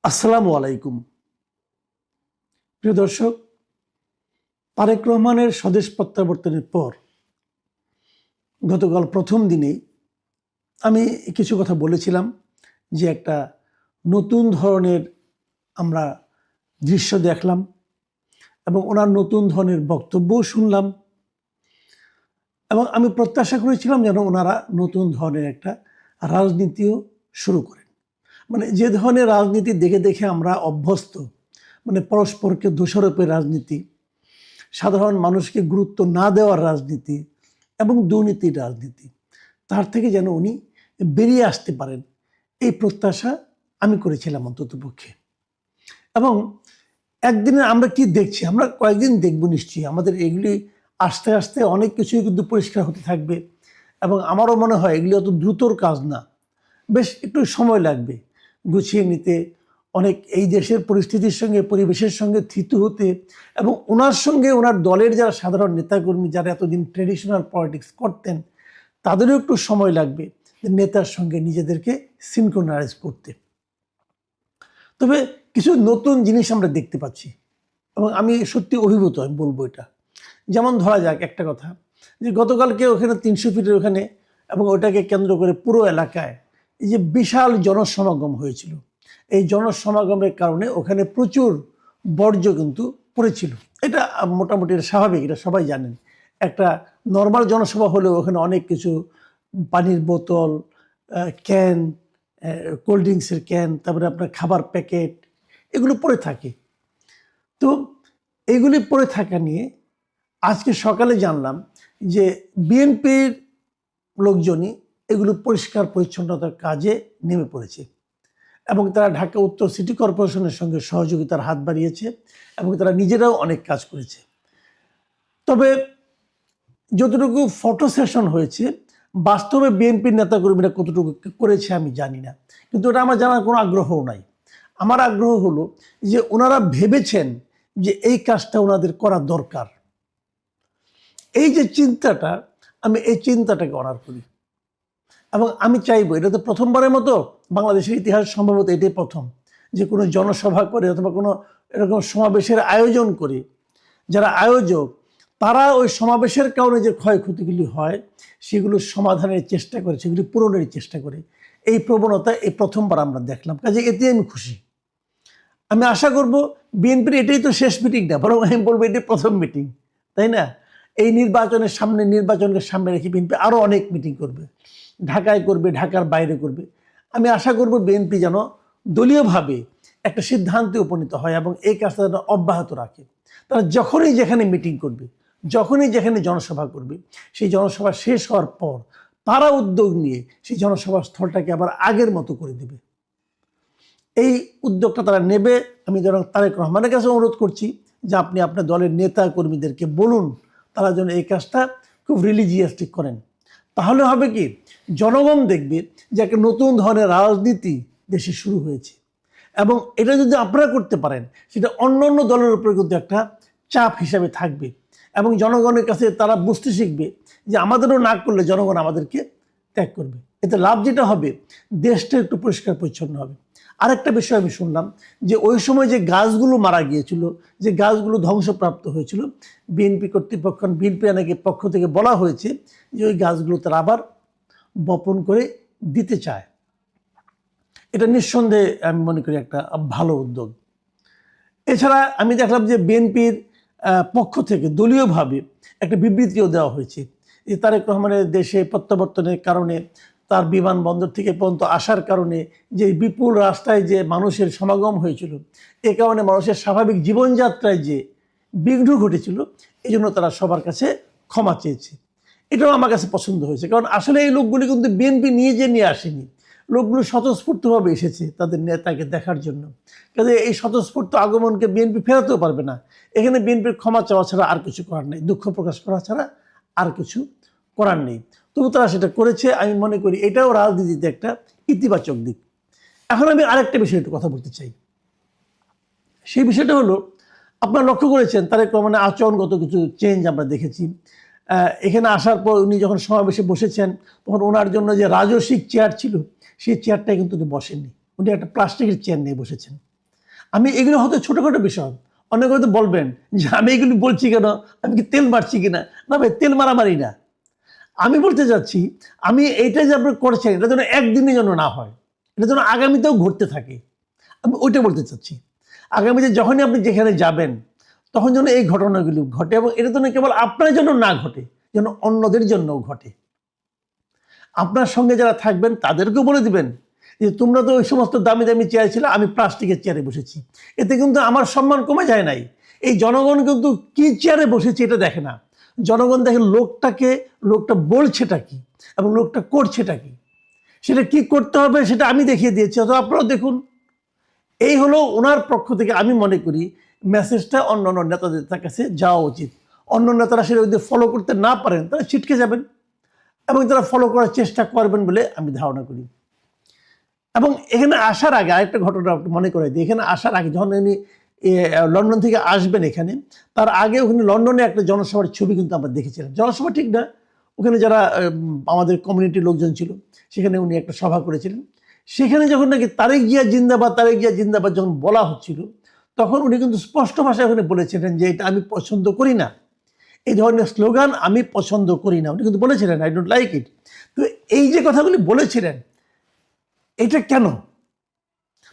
আসসালামু আলাইকুম। প্রিয় দর্শক, তারেক রহমানের স্বদেশ প্রত্যাবর্তনের পর গতকাল প্রথম দিনেই আমি কিছু কথা বলেছিলাম যে একটা নতুন ধরনের আমরা দৃশ্য দেখলাম এবং ওনার নতুন ধরনের বক্তব্যও শুনলাম এবং আমি প্রত্যাশা করেছিলাম যেন ওনারা নতুন ধরনের একটা রাজনীতিও শুরু করেন। মানে যে ধরনের রাজনীতি দেখে দেখে আমরা অভ্যস্ত, মানে পরস্পরকে দোষারোপের রাজনীতি, সাধারণ মানুষকে গুরুত্ব না দেওয়ার রাজনীতি এবং দুর্নীতির রাজনীতি, তার থেকে যেন উনি বেরিয়ে আসতে পারেন এই প্রত্যাশা আমি করেছিলাম অন্ততপক্ষে। এবং একদিনে আমরা কি দেখছি, আমরা কয়েকদিন দেখব নিশ্চয়ই, আমাদের এগুলি আস্তে আস্তে অনেক কিছুই কিন্তু পরিষ্কার হতে থাকবে এবং আমারও মনে হয় এগুলি অত দ্রুতর কাজ না, বেশ একটু সময় লাগবে গুছিয়ে নিতে, অনেক এই দেশের পরিস্থিতির সঙ্গে পরিবেশের সঙ্গে থিতু হতে এবং ওনার সঙ্গে ওনার দলের যারা সাধারণ নেতাকর্মী যারা এতদিন ট্রেডিশনাল পলিটিক্স করতেন তাদেরও একটু সময় লাগবে নেতার সঙ্গে নিজেদেরকে সিনক্রোনাইজ করতে। তবে কিছু নতুন জিনিস আমরা দেখতে পাচ্ছি এবং আমি সত্যি অভিভূত, আমি বলবো এটা। যেমন ধরা যাক একটা কথা, যে গতকালকে ওখানে 300 ফিটের ওখানে এবং ওটাকে কেন্দ্র করে পুরো এলাকায় এই যে বিশাল জনসমাগম হয়েছিল, এই জনসমাগমের কারণে ওখানে প্রচুর বর্জ্য কিন্তু পড়েছিল। এটা মোটামুটি স্বাভাবিক, এটা সবাই জানেন। একটা নর্মাল জনসভা হলেও ওখানে অনেক কিছু পানির বোতল, ক্যান, কোল্ড ড্রিঙ্কসের ক্যান, তারপরে আপনার খাবার প্যাকেট, এগুলো পড়ে থাকে। তো এগুলি পড়ে থাকা নিয়ে আজকে সকালে জানলাম যে বিএনপির লোকজনই এগুলো পরিষ্কার পরিচ্ছন্নতার কাজে নেমে পড়েছে এবং তারা ঢাকা উত্তর সিটি কর্পোরেশনের সঙ্গে সহযোগিতার হাত বাড়িয়েছে এবং তারা নিজেরাও অনেক কাজ করেছে। তবে যতটুকু ফটো সেশন হয়েছে, বাস্তবে বিএনপির নেতাকর্মীরা কতটুকু করেছে আমি জানি না, কিন্তু ওটা আমার জানার কোনো আগ্রহও নাই। আমার আগ্রহ হলো যে ওনারা ভেবেছেন যে এই কাজটা ওনাদের করা দরকার, এই যে চিন্তাটা, আমি এই চিন্তাটাকে অনার করি এবং আমি চাইবো, এটা তো প্রথমবারের মতো বাংলাদেশের ইতিহাস, সম্ভবত এটাই প্রথম যে কোনো জনসভা করে অথবা কোনো এরকম সমাবেশের আয়োজন করে যারা আয়োজক তারা ওই সমাবেশের কারণে যে ক্ষয়ক্ষতিগুলি হয় সেগুলো সমাধানের চেষ্টা করে, সেগুলি পূরণের চেষ্টা করে। এই প্রবণতা এই প্রথমবার আমরা দেখলাম, কাজে এতে আমি খুশি। আমি আশা করব বিএনপির এটাই তো শেষ মিটিং না, বরং আমি বলবো এটাই প্রথম মিটিং, তাই না? এই নির্বাচনকে সামনে রেখে বিএনপি আরও অনেক মিটিং করবে, ঢাকায় করবে, ঢাকার বাইরে করবে। আমি আশা করব বিএনপি যেন দলীয়ভাবে একটা সিদ্ধান্তে উপনীত হয় এবং এই কাজটা যেন অব্যাহত রাখে। তারা যখনই যেখানে মিটিং করবে, যখনই যেখানে জনসভা করবে, সেই জনসভা শেষ হওয়ার পর তারা উদ্যোগ নিয়ে সেই জনসভার স্থলটাকে আবার আগের মতো করে দেবে। এই উদ্যোগটা তারা নেবে। আমি যেন তারেক রহমানের কাছে অনুরোধ করছি যে আপনি আপনার দলের নেতা কর্মীদেরকে বলুন তারা যেন এই কাজটা খুব রিলিজিয়াসলি করেন। তাহলে হবে কি, জনগণ দেখবে যে একটা নতুন ধরনের রাজনীতি দেশে শুরু হয়েছে এবং এটা যদি আপনারা করতে পারেন সেটা অন্য অন্য দলের উপরে কিন্তু একটা চাপ হিসাবে থাকবে এবং জনগণের কাছে তারা বুঝতে শিখবে যে আমাদেরও না করলে জনগণ আমাদেরকে ত্যাগ করবে। এতে লাভ যেটা হবে, দেশটা একটু পরিষ্কার পরিচ্ছন্ন হবে। আরেকটা বিষয় আমি শুনলাম যে ওই সময় যে গাছগুলো মারা গিয়েছিল, যে গাছগুলো ধ্বংসপ্রাপ্ত হয়েছিল, বিএনপি কর্তৃপক্ষ, বিএনপি নাকি পক্ষ থেকে বলা হয়েছে যে ওই গাছগুলো তারা আবার বপন করে দিতে চায়। এটা নিঃসন্দেহে আমি মনে করি একটা ভালো উদ্যোগ। এছাড়া আমি দেখলাম যে বিএনপির পক্ষ থেকে দলীয়ভাবে একটা বিবৃতিও দেওয়া হয়েছে যে তারেক রহমানের দেশে প্রত্যাবর্তনের কারণে, তার বিমানবন্দর থেকে পর্যন্ত আসার কারণে যে বিপুল রাস্তায় যে মানুষের সমাগম হয়েছিল, এ কারণে মানুষের স্বাভাবিক জীবনযাত্রায় যে বিঘ্ন ঘটেছিল, এই জন্য তারা সবার কাছে ক্ষমা চেয়েছে। এটাও আমার কাছে পছন্দ হয়েছে, কারণ আসলে এই লোকগুলি কিন্তু বিএনপি নিয়ে আসেনি, লোকগুলো স্বতঃস্ফূর্তভাবে এসেছে তাদের নেতাকে দেখার জন্য। কাজে এই স্বতঃস্ফূর্ত আগমনকে বিএনপি ফেরাতেও পারবে না। এখানে বিএনপির ক্ষমা চাওয়া ছাড়া আর কিছু করার নেই, দুঃখ প্রকাশ করা ছাড়া আর কিছু করার নেই। তবু তারা সেটা করেছে। আমি মনে করি এটাও রাজনীতিতে একটা ইতিবাচক দিক। এখন আমি আরেকটা বিষয়ে একটু কথা বলতে চাই। সেই বিষয়টা হলো, আপনারা লক্ষ্য করেছেন তারেক রহমানের আচরণগত কিছু চেঞ্জ আমরা দেখেছি। এখানে আসার পর উনি যখন সমাবেশে বসেছেন তখন ওনার জন্য যে রাজস্বিক চেয়ার ছিল সেই চেয়ারটাই কিন্তু উনি বসেননি, উনি একটা প্লাস্টিকের চেয়ার নিয়ে বসেছেন। আমি এগুলো হয়তো ছোটখাটো বিষয়, অনেকে হয়তো বলবেন যে আমি এগুলি বলছি কেন, আমি কি তেল মারছি কিনা। না ভাই, তেল মারামারি না। আমি বলতে চাচ্ছি, আমি এইটা যে আপনি করছেন এটা যেন একদিনের জন্য না হয়, এটা যেন আগামীতেও ঘটতে থাকে। আমি ওইটা বলতে চাচ্ছি, আগামীতে যখনই আপনি যেখানে যাবেন তখন যেন এই ঘটনাগুলো ঘটে, এবং এটা যেন কেবল আপনার জন্য না ঘটে, যেন অন্যদের জন্যও ঘটে। আপনার সঙ্গে যারা থাকবেন তাদেরকেও বলে দিবেন যে তোমরা তো ওই সমস্ত দামি দামি চেয়ার ছিল, আমি প্লাস্টিকের চেয়ারে বসেছি, এতে কিন্তু আমার সম্মান কমে যায় নাই। এই জনগণ কিন্তু কি চেয়ারে বসেছে এটা দেখে না, জনগণ দেখে লোকটাকে, লোকটা বলছেটা কি এবং লোকটা করছেটা কি, সেটা কি করতে হবে সেটা আমি দেখিয়ে দিয়েছি, অথবা আপনারাও দেখুন। এই হলো ওনার পক্ষ থেকে আমি মনে করি মেসেজটা অন্য অন্য নেতাদের কাছে যাওয়া উচিত। অন্য নেতারা সেটা যদি ফলো করতে না পারেন তারা ছিটকে যাবেন, এবং তারা ফলো করার চেষ্টা করবেন বলে আমি ধারণা করি। এবং এখানে আসার আগে আরেকটা ঘটনা মনে করে দিই। এখানে আসার আগে যখন উনি লন্ডন থেকে আসবেন এখানে, তার আগে ওখানে লন্ডনে একটা জনসভার ছবি কিন্তু আমরা দেখেছিলাম। জনসভা ঠিক না, ওখানে যারা আমাদের কমিউনিটির লোকজন ছিল সেখানে উনি একটা সভা করেছিলেন। সেখানে যখন নাকি তারেক জিয়া জিন্দাবাদ, তারেক জিয়া জিন্দাবাদ যখন বলা হচ্ছিল, তখন উনি কিন্তু স্পষ্ট ভাষায় ওখানে বলেছিলেন যে এটা আমি পছন্দ করি না, এই ধরনের স্লোগান আমি পছন্দ করি না, উনি কিন্তু বলেছিলেন আই ডোন্ট লাইক ইট। তো এই যে কথাগুলি বলেছিলেন, এটা কেন?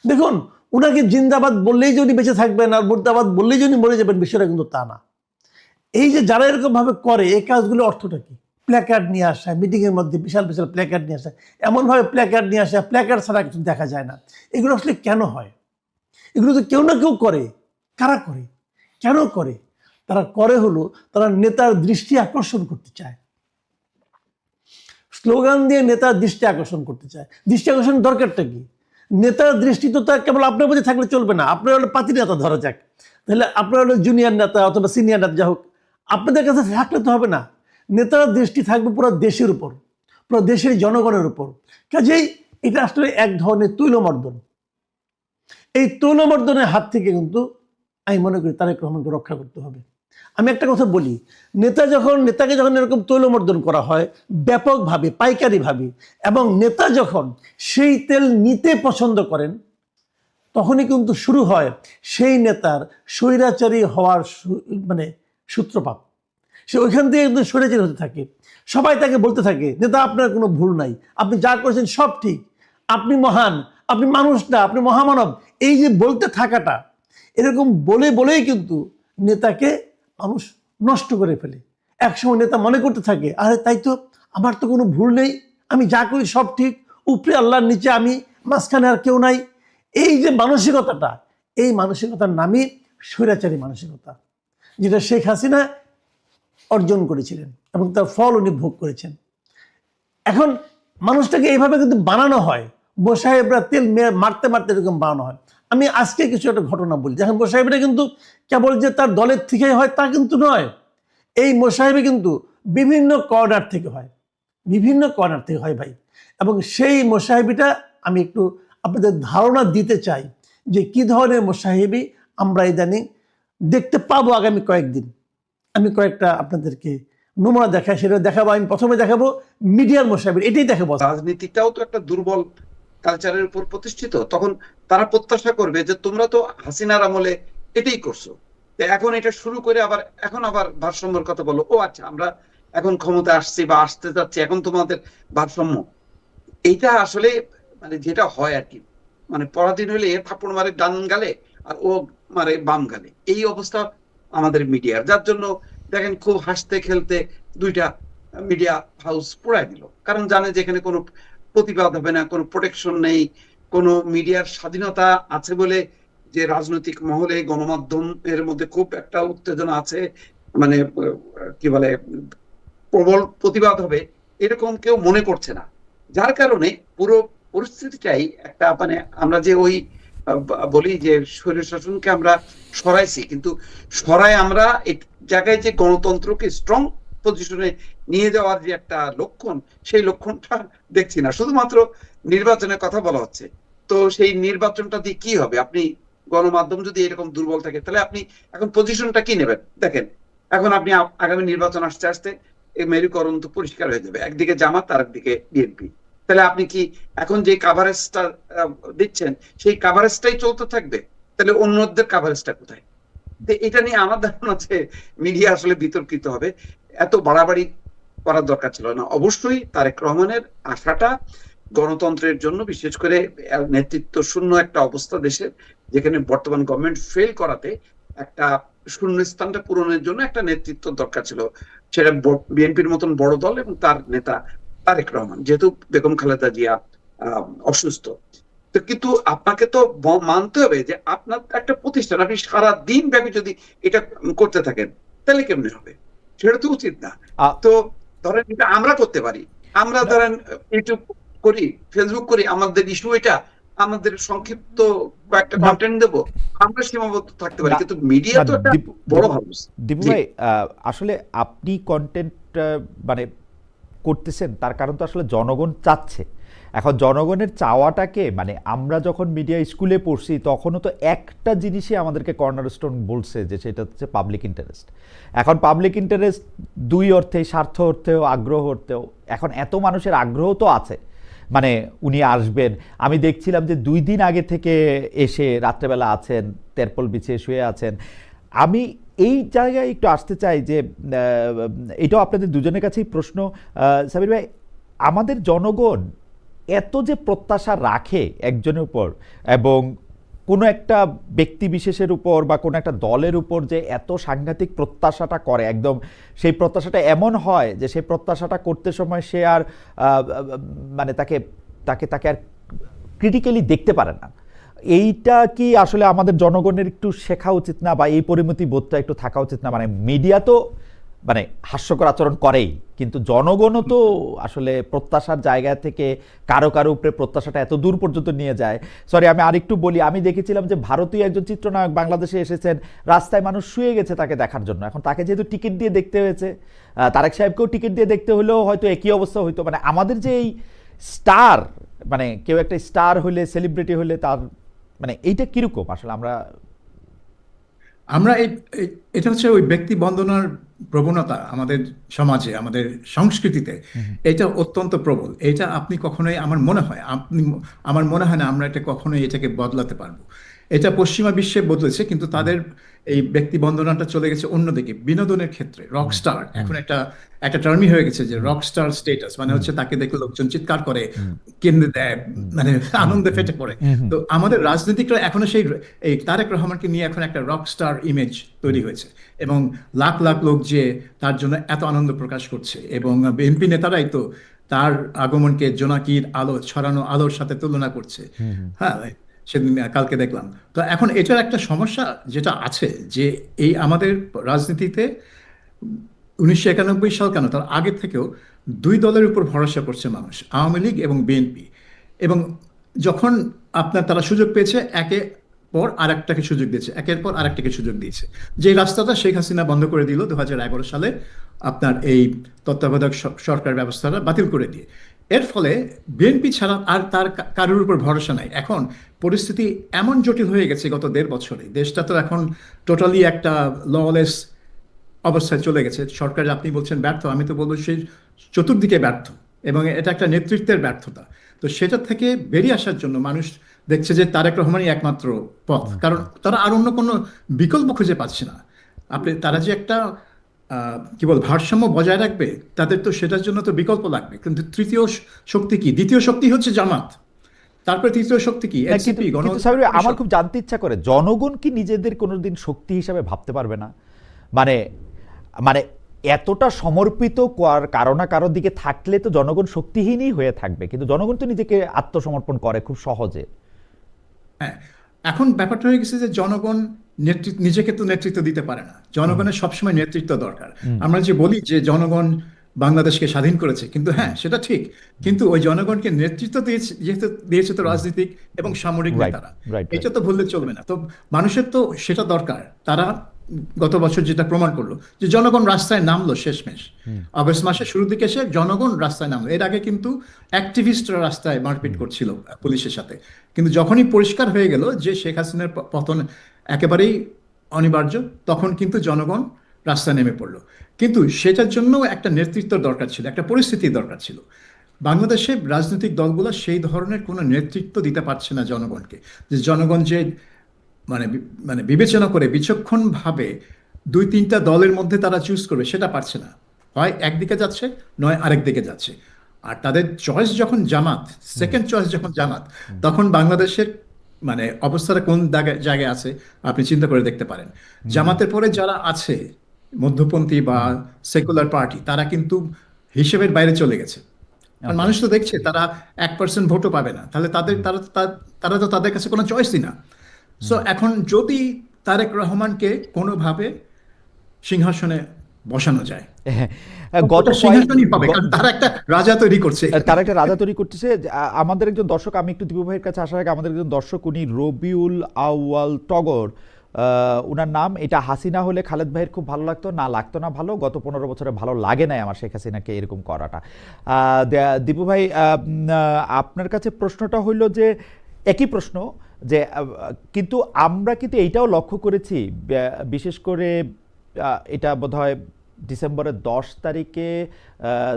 দেখুন, উনাকে জিন্দাবাদ বললেই যে উনি বেঁচে থাকবেন আর মুর্দাবাদ বললেই যে উনি মরে যাবেন, বিষয়টা কিন্তু তা না। এই যে যারা এরকম ভাবে করে, এই কাজগুলো অর্থটা কি? প্ল্যাকার্ড নিয়ে আসা, মিটিংয়ের মধ্যে বিশাল বিশাল প্ল্যাকার্ড নিয়ে আসা, এমনভাবে প্ল্যাকার্ড নিয়ে আসা, প্ল্যাকার্ড ছাড়া কিছু দেখা যায় না। এগুলো আসলে কেন হয়? এগুলো তো কেউ না কেউ করে। কারা করে, কেন করে? তারা করে হলো তারা নেতার দৃষ্টি আকর্ষণ করতে চায়, স্লোগান দিয়ে নেতার দৃষ্টি আকর্ষণ করতে চায়। দৃষ্টি আকর্ষণ দরকারটা কি? নেতার দৃষ্টি তো তার কেবল আপনার প্রতি থাকলে চলবে না। আপনার হলো পাতি নেতা ধরা যাক, তাহলে আপনার হলো জুনিয়র নেতা অথবা সিনিয়র নেতা, যা হোক, আপনাদের কাছে থাকলে তো হবে না। নেতার দৃষ্টি থাকবে পুরো দেশের উপর, পুরো দেশের জনগণের উপর। কাজেই এটা আসলে এক ধরনের তৈলমর্দন। এই তৈলমর্দনের হাত থেকে কিন্তু আমি মনে করি তারেক রহমানকে রক্ষা করতে হবে। আমি একটা কথা বলি, নেতাকে যখন এরকম তৈলমর্দন করা হয় ব্যাপকভাবে, পাইকারিভাবে, এবং নেতা যখন সেই তেল নিতে পছন্দ করেন, তখনই কিন্তু শুরু হয় সেই নেতার স্বৈরাচারী হওয়ার মানে সূত্রপাত। সে ওইখান থেকে একদম স্বৈরাচারী হতে থাকে। সবাই তাকে বলতে থাকে, নেতা আপনার কোনো ভুল নাই, আপনি যা করেছেন সব ঠিক, আপনি মহান, আপনি মানুষ না, আপনি মহামানব। এই যে বলতে থাকাটা, এরকম বলেই কিন্তু নেতাকে মানুষ নষ্ট করে ফেলে। একসময় নেতা মনে করতে থাকে, আরে তাই তো, আমার তো কোনো ভুল নেই, আমি যা করি সব ঠিক, উপরে আল্লাহর নিচে আমি, মাঝখানে আর কেউ নাই। এই যে মানসিকতাটা, এই মানসিকতার নামই স্বৈরাচারী মানসিকতা, যেটা শেখ হাসিনা অর্জন করেছিলেন এবং তার ফল উনি ভোগ করেছেন। এখন মানুষটাকে এইভাবে কিন্তু বানানো হয়, মোসাহেবরা তেল মারতে মারতে এরকম বানানো হয়। আমি আজকে কিছু একটা ঘটনা বলি। দেখেন, মোসাহেবরা কিন্তু কেবল যে তার দলের থেকে হয় তা কিন্তু নয়। এই মোসাহেবি কিন্তু বিভিন্ন কর্নার থেকে হয়, বিভিন্ন কর্নার থেকে হয় ভাই। এবং সেই মোসাহেবিটা আমি একটু আপনাদের ধারণা দিতে চাই যে কি ধরনের মোসাহেবি আমরা ইদানিং দেখতে পাবো আগামী কয়েকদিন। আমি কয়েকটা আপনাদেরকে নমুনা দেখাই, সেটা দেখাবো। আমি প্রথমে দেখাবো মিডিয়ার মোসাহেবি, এটাই দেখাবো। রাজনীতিটাও তো একটা দুর্বল কালচারের উপর প্রতিষ্ঠিত। তখন তারা প্রত্যাশা করবে যে তোমরা তো হাসিনার আমলে এটাই করছো, এখন এটা শুরু করে এখন আবার ভারসাম্যের কথা বলো। ও আচ্ছা, আমরা এখন ক্ষমতা আসছি বা আসতে যাচ্ছি, এখন তোমাদের ভারসাম্য। এইটা আসলে মানে যেটা হয় আর কি, মানে পরাধীন হলে এ থাপ্পড় মারে ডান গালে আর ও মারে বাম গালে, এই অবস্থা আমাদের মিডিয়ার। যার জন্য দেখেন খুব হাসতে খেলতে দুইটা মিডিয়া হাউস পোড়ায় দিল, কারণ জানে যে এখানে কোনো প্রতিবাদ হবে না, কোনো প্রোটেকশন নেই। কোনো মিডিয়ার স্বাধীনতা আছে বলে যে রাজনৈতিক মহলে গণমাধ্যম এর মধ্যে খুব একটা উত্তেজনা আছে, মানে কি বলে প্রবল প্রতিবাদ হবে, এরকম কেউ মনে করছে না। যার কারণে পুরো পরিস্থিতিটাই একটা মানে আমরা যে ওই বলি যে স্বৈর শাসনকে আমরা সরাইছি, কিন্তু সরাই আমরা এক জায়গায় যে গণতন্ত্রকে স্ট্রং পজিশনে নিয়ে যাওয়ার যে একটা লক্ষণ, সেই লক্ষণটা দেখছি না। শুধুমাত্র নির্বাচনের কথা বলা হচ্ছে। তো সেই নির্বাচনটা দিয়ে কি হবে? আপনি গণমাধ্যম যদি এরকম দুর্বল থাকে, তাহলে আপনি এখন পজিশনটা কি নেবেন? দেখেন, এখন আপনি আগামী নির্বাচন আসতে আসতে এই মেরুকরণ তো পরিষ্কার হয়ে যাবে, একদিকে জামাত আর একদিকে বিএনপি। তাহলে আপনি কি এখন যে কাভারেজটা দিচ্ছেন সেই কাভারেজটাই চলতে থাকবে? তাহলে অন্যদের কাভারেজটা কোথায়? তো এটা নিয়ে আমার ধারণা যে মিডিয়া আসলে বিতর্কিত হবে, এত বাড়াবাড়ি করার দরকার ছিল না। অবশ্যই তারেক রহমানের আশাটা গণতন্ত্রের জন্য, বিশেষ করে নেতৃত্ব শূন্য একটা অবস্থা দেশের, যেখানে বর্তমান গভর্নমেন্ট ফেল করাতে একটা শূন্য স্থানটা পূরণের জন্য একটা নেতৃত্ব দরকার ছিল। সেটা বিএনপির মতন বড় দল এবং তার নেতা তারেক রহমান, যেহেতু বেগম খালেদা জিয়া অসুস্থ। তো কিন্তু আপনাকে তো মানতে হবে যে আপনার একটা প্রতিষ্ঠান, আপনি সারা দিন ব্যাপী যদি এটা করতে থাকেন তাহলে কেমনে হবে? সেটা তো উচিত না। আ- তো ধরেন এটা আমরা করতে পারি, আমরা ধরেন ইউটিউব করি, ফেসবুক করি, আমাদের ইস্যু এটা, আমাদের সংক্ষিপ্ত কয়েকটা না, কন্টেন্ট দেবো, আমরা সীমাবদ্ধ থাকতে পারি, না, কিন্তু মিডিয়া না, তো একটা বড় হাউস। দীপু জি। ভাই, আসলে আপনি কন্টেন্ট মানে করতেছেন, তার কারণ তো আসলে জনগণ চাচ্ছে। এখন জনগণের চাওয়াটাকে, মানে আমরা যখন মিডিয়া স্কুলে পড়ছি তখনও তো একটা জিনিসই আমাদেরকে কর্নারস্টোন বলছে, যে সেটা হচ্ছে পাবলিক ইন্টারেস্ট। এখন পাবলিক ইন্টারেস্ট দুই অর্থে, স্বার্থ অর্থেও আগ্রহ অর্থেও। এখন এত মানুষের আগ্রহ তো আছে, মানে উনি আসবেন। আমি দেখছিলাম যে 2 দিন আগে থেকে এসে রাত্রেবেলা আছেন, তেরপল বিছিয়ে শুয়ে আছেন। আমি এই জায়গায় একটু আসতে চাই যে এটাও আপনাদের দুজনের কাছেই প্রশ্ন। সাবির ভাই, আমাদের জনগণ এত যে প্রত্যাশা রাখে একজনের উপর, এবং কোনো একটা ব্যক্তি বিশেষের উপর বা কোনো একটা দলের উপর যে এত সাংঘাতিক প্রত্যাশাটা করে, একদম সেই প্রত্যাশাটা এমন হয় যে সেই প্রত্যাশাটা করতে সময় সে আর মানে তাকে তাকে তাকে আর ক্রিটিক্যালি দেখতে পারে না। এইটা কি আসলে আমাদের জনগণের একটু শেখা উচিত না, বা এই পরিমিতি বোধটা একটু থাকা উচিত না? মানে মিডিয়া তো মানে হাস্যকর আচরণ করেই, কিন্তু জনগণও তো আসলে প্রত্যাশার জায়গা থেকে কারো কারো উপরে প্রত্যাশাটা এত দূর পর্যন্ত নিয়ে যায়। সরি, আমি আরেকটু বলি। আমি দেখেছিলাম যে ভারতীয় একজন চিত্রনায়ক বাংলাদেশে এসেছেন, রাস্তায় মানুষ শুয়ে গেছে তাকে দেখার জন্য। এখন তাকে যেহেতু টিকিট দিয়ে দেখতে হয়েছে, তারেক সাহেবকেও টিকিট দিয়ে দেখতে হলেও হয়তো একই অবস্থা হইতো। মানে আমাদের যে এই স্টার, মানে কেউ একটা স্টার হলে, সেলিব্রিটি হলে তার মানে এইটা কিরকম আসলে আমরা আমরা এটা হচ্ছে ওই ব্যক্তি বন্দনার প্রবণতা আমাদের সমাজে, আমাদের সংস্কৃতিতে এটা অত্যন্ত প্রবল। এটা আপনি কখনোই, আমার মনে হয় না আমরা এটা কখনোই এটাকে বদলাতে পারবো। এটা পশ্চিমা বিশ্বে বদলেছে, কিন্তু তাদের এই ব্যক্তি বন্দনাটা চলে গেছে অন্যদিকে। বিনোদনের ক্ষেত্রে রকস্টার এখন একটা একটা টার্মই হয়ে গেছে, যে রকস্টার স্টেটাস মানে হচ্ছে তাকে দেখলে লোকজন চিৎকার করে, কেন্দ্রে দেয়, মানে আনন্দে ফেটে পড়ে। তো আমাদের রাজনীতিকরা এখনো সেই এই তারেক রহমানকে নিয়ে এখন একটা রকস্টার ইমেজ তৈরি হয়েছে, এবং লাখ লাখ লোক যে তার জন্য এত আনন্দ প্রকাশ করছে, এবং বিএনপি নেতারাই তো তার আগমনকে জোনাকির আলো, ছড়ানো আলোর সাথে তুলনা করছে। হ্যাঁ, সেদিন কালকে দেখলাম। তো এখন এটার একটা সমস্যা যেটা আছে, যে এই আমাদের রাজনীতিতে 1991 সাল কেন, তার আগে থেকেও দুই দলের উপর ভরসা করছে মানুষ, আওয়ামী লীগ এবং বিএনপি। এবং যখন তারা সুযোগ পেয়েছে, একের পর আরেকটাকে সুযোগ দিয়েছে, একের পর আরেকটাকে সুযোগ দিয়েছে। যে রাস্তাটা শেখ হাসিনা বন্ধ করে দিল 2011 সালে, এই তত্ত্বাবধায়ক সরকার ব্যবস্থাটা বাতিল করে দিয়ে। এর ফলে বিএনপি ছাড়া আর তার কারোর উপর ভরসা নাই। এখন পরিস্থিতি এমন জটিল হয়ে গেছে গত 1.5 বছরে, দেশটা তো এখন টোটালি একটা ললেস অবস্থায় চলে গেছে। সরকার, আপনি বলছেন ব্যর্থ, আমি তো বলবো সেই চতুর্দিকে ব্যর্থ, এবং এটা একটা নেতৃত্বের ব্যর্থতা। তো সেটা থেকে বেরিয়ে আসার জন্য মানুষ দেখছে যে তারেক রহমানই একমাত্র পথ, কারণ তারা আর অন্য কোনো বিকল্প খুঁজে পাচ্ছে না। তারা যে একটা কি বল ভারসাম্য বজায় রাখবে, তাদের তো সেটার জন্য তো বিকল্প লাগবে। কিন্তু তৃতীয় শক্তি কি? দ্বিতীয় শক্তি হচ্ছে জামাত, তারপরে তৃতীয় শক্তি কি? না, কিন্তু সাবির ভাই, আমার খুব জানতে ইচ্ছা করে, জনগণ কি নিজেদের কোনোদিন শক্তি হিসাবে ভাবতে পারবে না? মানে মানে এতটা সমর্পিত কারো না কারোর দিকে থাকলে তো জনগণ শক্তিহীনই হয়ে থাকবে, কিন্তু জনগণ তো নিজেকে আত্মসমর্পণ করে খুব সহজে। হ্যাঁ, এখন ব্যাপারটা হয়ে গেছে যে জনগণ নিজেকে তো নেতৃত্ব দিতে পারে না। জনগণের সবসময় নেতৃত্ব দরকার। আমরা যে বলি যে জনগণ বাংলাদেশকে স্বাধীন করেছে, কিন্তু হ্যাঁ সেটা ঠিক, কিন্তু ওই জনগণকে নেতৃত্ব দিয়েছে, যেহেতু দিয়েছে তো রাজনীতিক এবং সামরিক নেতারা, এটা তো ভুললে চলবে না। তো মানুষের তো সেটা দরকার। তারা গত বছর যেটা প্রমাণ করলো, যে জনগণ রাস্তায় নামলো শেষমেশ আগস্ট মাসের শুরুর দিকে এসে জনগণ রাস্তায় নামলো। এর আগে কিন্তু অ্যাক্টিভিস্টরা রাস্তায় মারপিট করছিল পুলিশের সাথে, কিন্তু যখনই পরিষ্কার হয়ে গেল যে শেখ হাসিনার পতন একেবারেই অনিবার্য, তখন কিন্তু জনগণ রাস্তায় নেমে পড়লো। কিন্তু সেটার জন্য একটা নেতৃত্বের দরকার ছিল, একটা পরিস্থিতির দরকার ছিল। বাংলাদেশে রাজনৈতিক দলগুলো সেই ধরনের কোনো নেতৃত্ব দিতে পারছে না জনগণকে, যে জনগণ যে মানে বিবেচনা করে বিচক্ষণভাবে 2-3টা দলের মধ্যে তারা চুজ করবে সেটা পারছে না। হয় একদিকে যাচ্ছে, নয় আরেক দিকে যাচ্ছে। আর তাদের চয়েস যখন জামাত, সেকেন্ড চয়েস যখন জামাত, তখন বাংলাদেশের মানে অবস্থাটা কোন জায়গায় আছে আপনি চিন্তা করে দেখতে পারেন। জামাতের পরে যারা আছে মধ্যপন্থী বা সেকুলার পার্টি, তারা কিন্তু হিসেবের বাইরে চলে গেছে। কারণ মানুষ তো দেখছে তারা 1% ভোটও পাবে না, তাহলে তারা তো তাদের কাছে কোনো চয়েসই না। সো এখন যদি তারেক রহমানকে কোনোভাবে সিংহাসনে বসানো যায়, গত ওটা সিংহাসনই পাবে, কারণ তারা একটা রাজা তৈরি করছে। তারা একটা রাজা তৈরি করতেছে। আমাদের একজন দর্শক, আমি একটু দীপু ভাইয়ের কাছে আসার আগে আমাদের একজন দর্শক, উনি রবিউল আউয়াল টগর উনার নাম, এটা হাসিনা হলে খালেদ ভাইয়ের খুব ভালো লাগতো, না লাগতো না ভালো, গত 15 বছরে ভালো লাগে নাই আমার শেখ হাসিনাকে এরকম করাটা। দীপু ভাই, আপনার কাছে প্রশ্নটা হইল যে একই প্রশ্ন, যে কিন্তু আমরা কিন্তু এইটাও লক্ষ্য করেছি, বিশেষ করে এটা বোধহয় ডিসেম্বরের 10 তারিখে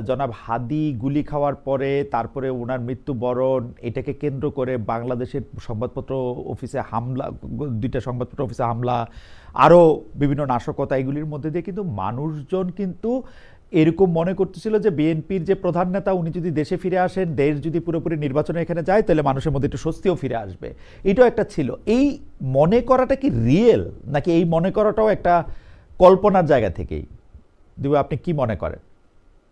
জনাব হাদি গুলি খাওয়ার পরে তারপরে ওনার মৃত্যুবরণ, এটাকে কেন্দ্র করে বাংলাদেশের সংবাদপত্র অফিসে হামলা, 2টা সংবাদপত্র অফিসে হামলা, আরও বিভিন্ন নাশকতা, এগুলির মধ্যে দিয়ে কিন্তু মানুষজন কিন্তু এরকম মনে করতেছিল যে বিএনপির যে প্রধান নেতা উনি যদি দেশে ফিরে আসেন, দেশ যদি পুরোপুরি নির্বাচনে এখানে যায়, তাহলে মানুষের মধ্যে একটু স্বস্তিও ফিরে আসবে। এটাও একটা ছিল। এই মনে করাটা কি রিয়েল, নাকি এই মনে করাটাও একটা কল্পনার জায়গা থেকেই? দিবু, আপনি কি মনে করেন?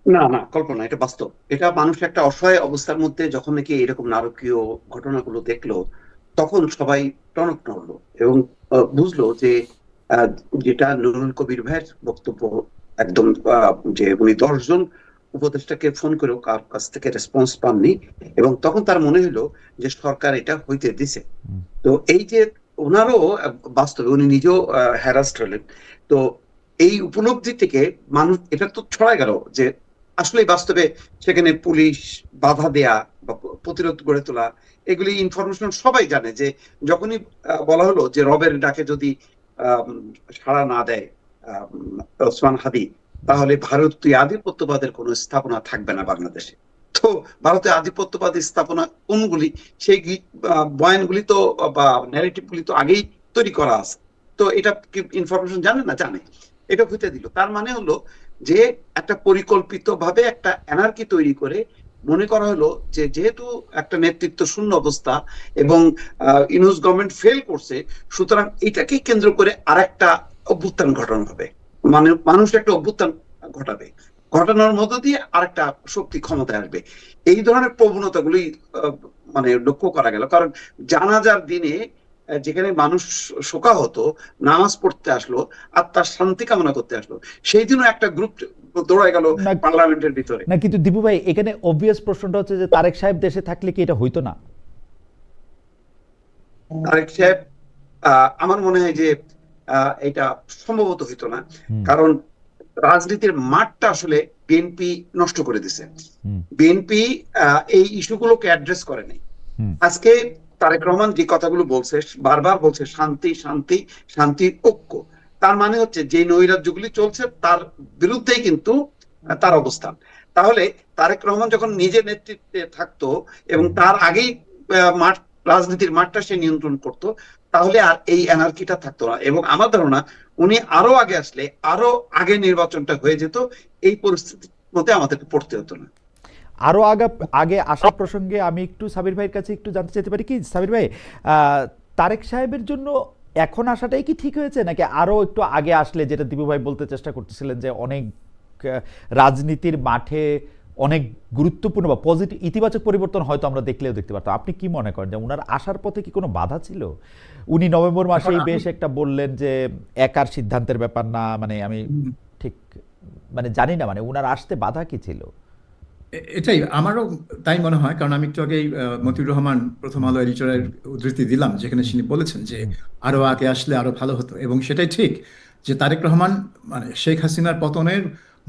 না না, কল্পনা, এটা বাস্তব। এটা মানুষ একটা অসহায় অবস্থার মধ্যে যখন নাকি এরকম নারকীয় ঘটনাগুলো দেখলো, তখন সবাই টনক নড়লো এবং বুঝলো যে আহ, যেটা নুরুল কবির ভাইয়ের বক্তব্য একদম, যে উনি 10 জন উপদেষ্টাকে ফোন করেও কার কাছ থেকে রেসপন্স পাননি, এবং তখন তার মনে হলো যে সরকার এটা হইতে দিছে। তো এই যে ওনারও বাস্তবে উনি নিজেও হ্যারাস্ট হলেন। তো এই উপলব্ধি থেকে মানুষ এটা তো ছড়ায় গেল যে আসলে বাস্তবে সেখানে পুলিশ বাধা দেয়া বা প্রতিরোধ গড়ে তোলা, এগুলি ইনফরমেশন সবাই জানে। যে যখনই বলা হলো যে রবের ডাকে যদি সাড়া না দেয় ওসমান হাদি, তাহলে ভারতীয় আধিপত্যবাদের কোনো স্থাপনা থাকবে না বাংলাদেশে। তো ভারতের আধিপত্যবাদী স্থাপনা কোনগুলি, সেই বয়ানগুলি তো বা ন্যারেটিভ গুলি তো আগেই তৈরি করা আছে। তো এটা কি ইনফরমেশন জানে না? জানে। এটা হইতে দিল, তার মানে হলো যে একটা পরিকল্পিত ভাবে একটা এনার্কি তৈরি করে মনে করা হলো যে যেহেতু একটা নেতৃত্ব শূন্য অবস্থা এবং ইউনূস গভর্নমেন্ট ফেল করছে, সুতরাং এটাকে কেন্দ্র করে আরেকটা অভ্যুত্থান ঘটানো হবে। মানে মানুষ একটা অভ্যুত্থান ঘটাবে, ঘটানোর মধ্য দিয়ে আরেকটা শক্তি ক্ষমতায় আসবে। এই ধরনের প্রবণতাগুলি মানে লক্ষ্য করা গেল। কারণ জানাজার দিনে যেখানে মানুষ শোকা হতো, নামাজ পড়তে আসলো আর তার শান্তি কামনা করতে আসলো, সেই দিনও একটা গ্রুপ দৌড়ায় গেল পার্লামেন্টের ভিতরে। না, কিন্তু দীপু ভাই, এখানে অবভিয়াস প্রশ্নটা হচ্ছে যে তারেক সাহেব দেশে থাকলে কি এটা হইতো না? তারেক সাহেব, আমার মনে হয় যে এটা সম্ভবত হইতো না। কারণ রাজনীতির মাঠটা আসলে বিএনপি নষ্ট করে দিছে। বিএনপি এই ইস্যুগুলোকে অ্যাড্রেস করে নাই। আজকে তারেক রহমান যে কথাগুলো বলছে, বারবার বলছে শান্তি শান্তি শান্তি, ঐক্য, তার মানে হচ্ছে যে নৈরাজ্যগুলি চলছে তার বিরুদ্ধেই কিন্তু তার অবস্থান। তাহলে তারেক রহমান যখন নিজের নেতৃত্বে থাকতো এবং তার আগেই মাঠ, রাজনীতির মাঠটা সে নিয়ন্ত্রণ করত, তাহলে আর এই এনার্কিটা থাকতো না। এবং আমার ধারণা উনি আরো আগে আসলে আরো আগে নির্বাচনটা হয়ে যেত, এই পরিস্থিতির মধ্যে আমাদেরকে পড়তে হতো না। আরো আগে আসার প্রসঙ্গে আমি একটু সাবির ভাইয়ের কাছে একটু জানতে চাইতে পারি কি, সাবির ভাই, তারেক সাহেবের জন্য এখন আসাটাই কি ঠিক হয়েছে, নাকি আরো একটু আগে আসলে, যেটা দীপু ভাই বলতে চেষ্টা করতেছিলেন যে অনেক রাজনীতির মাঠে অনেক গুরুত্বপূর্ণ বা পজিটিভ ইতিবাচক পরিবর্তন হয়তো আমরা দেখলেও দেখতে পারতাম? আপনি কি মনে করেন যে ওনার আসার পথে কি কোনো বাধা ছিল? উনি নভেম্বর মাসেই বেশ একটা বললেন যে একার সিদ্ধান্তের ব্যাপার না, মানে আমি ঠিক মানে জানি না, মানে ওনার আসতে বাধা কি ছিল? এটাই আমারও তাই মনে হয়, কারণ আমি একটু আগেই মতিউর রহমান প্রথম আলো এডিটরের উদ্ধৃতি দিলাম, যেখানে তিনি বলেছেন যে আরো আগে আসলে আরো ভালো হতো। এবং সেটাই ঠিক যে তারেক রহমান মানে শেখ হাসিনার পতনের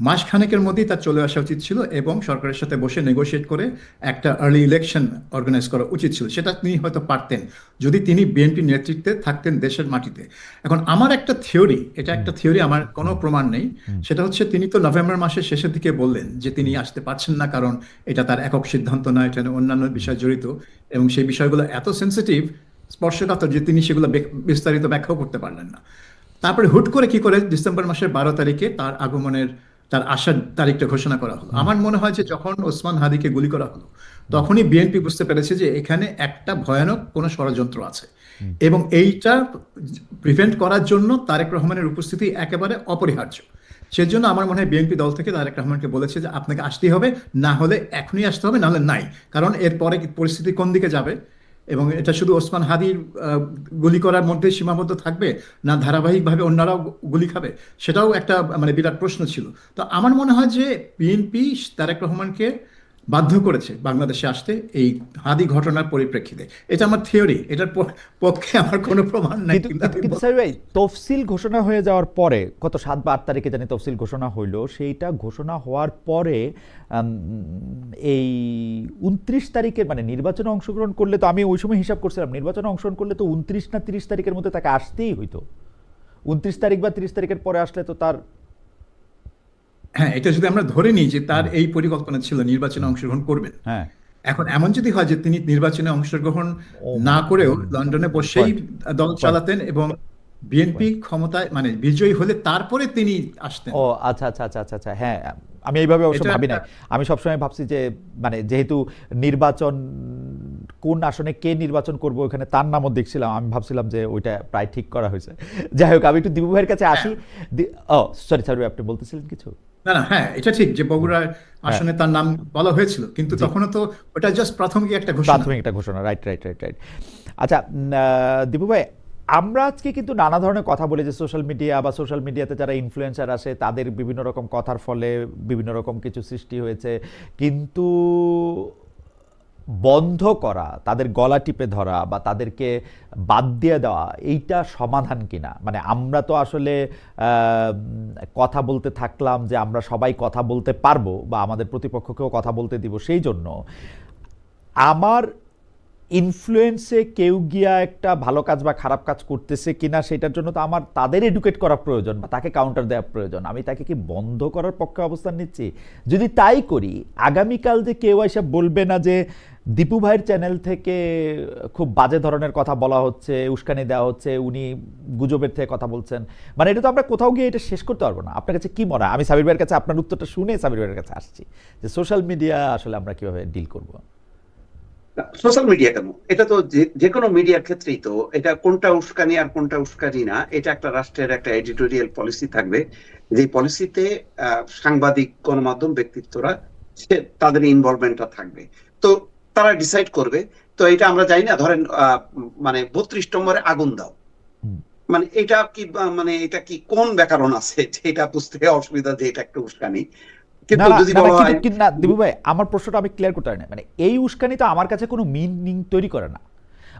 মাসখানেকের মধ্যেই তার চলে আসা উচিত ছিল এবং সরকারের সাথে বসে নেগোশিয়েট করে একটা আর্লি ইলেকশন অর্গানাইজ করা উচিত ছিল। সেটা তিনি হয়তো পারতেন যদি তিনি বিএনপি নেতৃত্বে থাকতেন দেশের মাটিতে। এখন আমার একটা থিওরি, এটা একটা থিওরি, আমার কোনো প্রমাণ নেই, সেটা হচ্ছে তিনি তো নভেম্বর মাসের শেষের দিকে বললেন যে তিনি আসতে পারছেন না, কারণ এটা তার একক সিদ্ধান্ত না, এটা অন্যান্য বিষয় জড়িত এবং সেই বিষয়গুলো এত সেন্সিটিভ, স্পর্শকাতর যে তিনি সেগুলো বিস্তারিত ব্যাখ্যাও করতে পারলেন না। তারপরে হুট করে কি করে ডিসেম্বর মাসের 12 তারিখে তার আগমনের, তার আসার তারিখটা ঘোষণা করা হলো। আমার মনে হয় যে যখন ওসমান হাদিকে গুলি করা হলো তখনই বিএনপি বুঝতে পেরেছে যে এখানে একটা ভয়ানক কোনো ষড়যন্ত্র আছে, এবং এইটা প্রিভেন্ট করার জন্য তারেক রহমানের উপস্থিতি একেবারে অপরিহার্য। সেজন্য আমার মনে হয় বিএনপি দল থেকে তারেক রহমানকে বলেছে যে আপনাকে আসতেই হবে, না হলে এখনই আসতে হবে, না হলে নাই। কারণ এরপরে পরিস্থিতি কোন দিকে যাবে, এবং এটা শুধু ওসমান হাদির গুলি করার মধ্যে সীমাবদ্ধ থাকবে না ধারাবাহিকভাবে অন্যরাও গুলি খাবে, সেটাও একটা মানে বিরাট প্রশ্ন ছিল। তো আমার মনে হয় যে বিএনপি তারেক রহমানকে বাধ্য করেছে বাংলাদেশে আসতে এই হাদি ঘটনার পরিপ্রেক্ষিতে। এটা আমার থিওরি, এটার পক্ষে আমার কোনো প্রমাণ নাই। কিন্তু সাবির ভাই, তফসিল ঘোষণা হয়ে যাওয়ার পরে, কত 7 বা 8 তারিখে জানি তফসিল ঘোষণা হইলো, সেইটা ঘোষণা হওয়ার পরে এই 29 তারিখের মানে নির্বাচনে অংশগ্রহণ করলে তো, আমি ওই সময় হিসাব করছিলাম, নির্বাচনে অংশগ্রহণ করলে তো 29 না 30 তারিখের মধ্যে তাকে আসতেই হইতো। 29 তারিখ বা 30 তারিখের পরে আসলে তো তার, হ্যাঁ, এটা যদি আমরা ধরে নিই যে তার এই পরিকল্পনা ছিল নির্বাচনে অংশগ্রহণ করবেন, হ্যাঁ, এখন এমন যদি হয় যে তিনি নির্বাচনে অংশগ্রহণ না করেও লন্ডনে বসেই দল চালাতেন এবং বিএনপি ক্ষমতায় মানে বিজয়ী হলে তারপরে তিনি আসতেন। ও আচ্ছা আচ্ছা আচ্ছা আচ্ছা আচ্ছা, হ্যাঁ, আমি এইভাবে অবশ্য এটা ভাবি নাই। আমি সবসময় ভাবছি যে মানে যেহেতু নির্বাচন, কোন আসনে কে নির্বাচন করবো ওখানে তার নামও দেখছিলাম, আমি ভাবছিলাম যে ওইটা প্রায় ঠিক করা হয়েছে। যাই হোক, আমি একটু দিবু ভাইয়ের কাছে আসি। ও সরি সরি, আপনি বলতেছিলেন কিছু? না না, হ্যাঁ, এটা ঠিক যে বগুড়ার আসনে তার নাম বলা হয়েছিল, কিন্তু তখনও তো ওটা জাস্ট প্রাথমিক একটা ঘোষণা। প্রাথমিক একটা ঘোষণা, রাইট রাইট রাইট রাইট। আচ্ছা দীপু ভাই, আমরা আজকে কিন্তু নানা ধরনের কথা বলি যে সোশ্যাল মিডিয়া বা সোশ্যাল মিডিয়াতে যারা ইনফ্লুয়েন্সার আসে তাদের বিভিন্ন রকম কথার ফলে বিভিন্ন রকম কিছু সৃষ্টি হয়েছে, কিন্তু বন্ধ করা, তাদের গলা টিপে ধরা বা তাদেরকে বাদ দিয়ে দেওয়া, এইটা সমাধান কিনা? মানে আমরা তো আসলে কথা বলতে থাকলাম যে আমরা সবাই কথা বলতে পারবো বা আমাদের প্রতিপক্ষকেও কথা বলতে দিব, সেই জন্য আমার ইনফ্লুয়েন্সে কেউ গিয়া একটা ভালো কাজ বা খারাপ কাজ করতেছে কিনা সেটার জন্য তো আমার তাদের এডুকেট করা প্রয়োজন বা তাকে কাউন্টার দেওয়া প্রয়োজন। আমি তাকে কি বন্ধ করার পক্ষে অবস্থান নিচ্ছি? যদি তাই করি, আগামীকাল যে কেউ এসে বলবে না যে দীপু ভাইয়ের চ্যানেল থেকে খুব বাজে ধরনের কথা বলা হচ্ছে, উস্কানি দেওয়া হচ্ছে, উনি গুজবের থেকে কথা বলছেন, মানে এটা তো আমরা কোথাও গিয়ে এটা শেষ করতে পারবো না। আপনার কাছে কি মনে হয়? আমি সাবির ভাইয়ের কাছে আপনার উত্তরটা শুনে সাবির ভাইয়ের কাছে আসছি যে সোশ্যাল মিডিয়া আসলে আমরা কিভাবে ডিল করবো। সোশ্যাল মিডিয়া কেন, এটা তো যে কোনো মিডিয়ার ক্ষেত্রেই তো এটা কোনটা উস্কানি আর কোনটা উস্কানি না, এটা একটা রাষ্ট্রের একটা এডিটোরিয়াল পলিসি থাকবে, যে পলিসিতে সাংবাদিক, গণমাধ্যম ব্যক্তিত্বরা তাদের ইনভলভমেন্টটা থাকবে, তো তারা ডিসাইড করবে। তো এটা আমরা জানি না, ধরেন মানে 32 নম্বরে আগুন দাও, মানে এটা কি মানে এটা কি কোন ব্যাকরণ আছে এটা বুঝতে অসুবিধা যে এটা একটা উস্কানি। কিন্তু যদি বলা হয় না দীপু ভাই, আমার প্রশ্নটা আমি ক্লিয়ার করতে পারি না। মানে এই উস্কানি তো আমার কাছে কোনো মিনিং তৈরি করে না।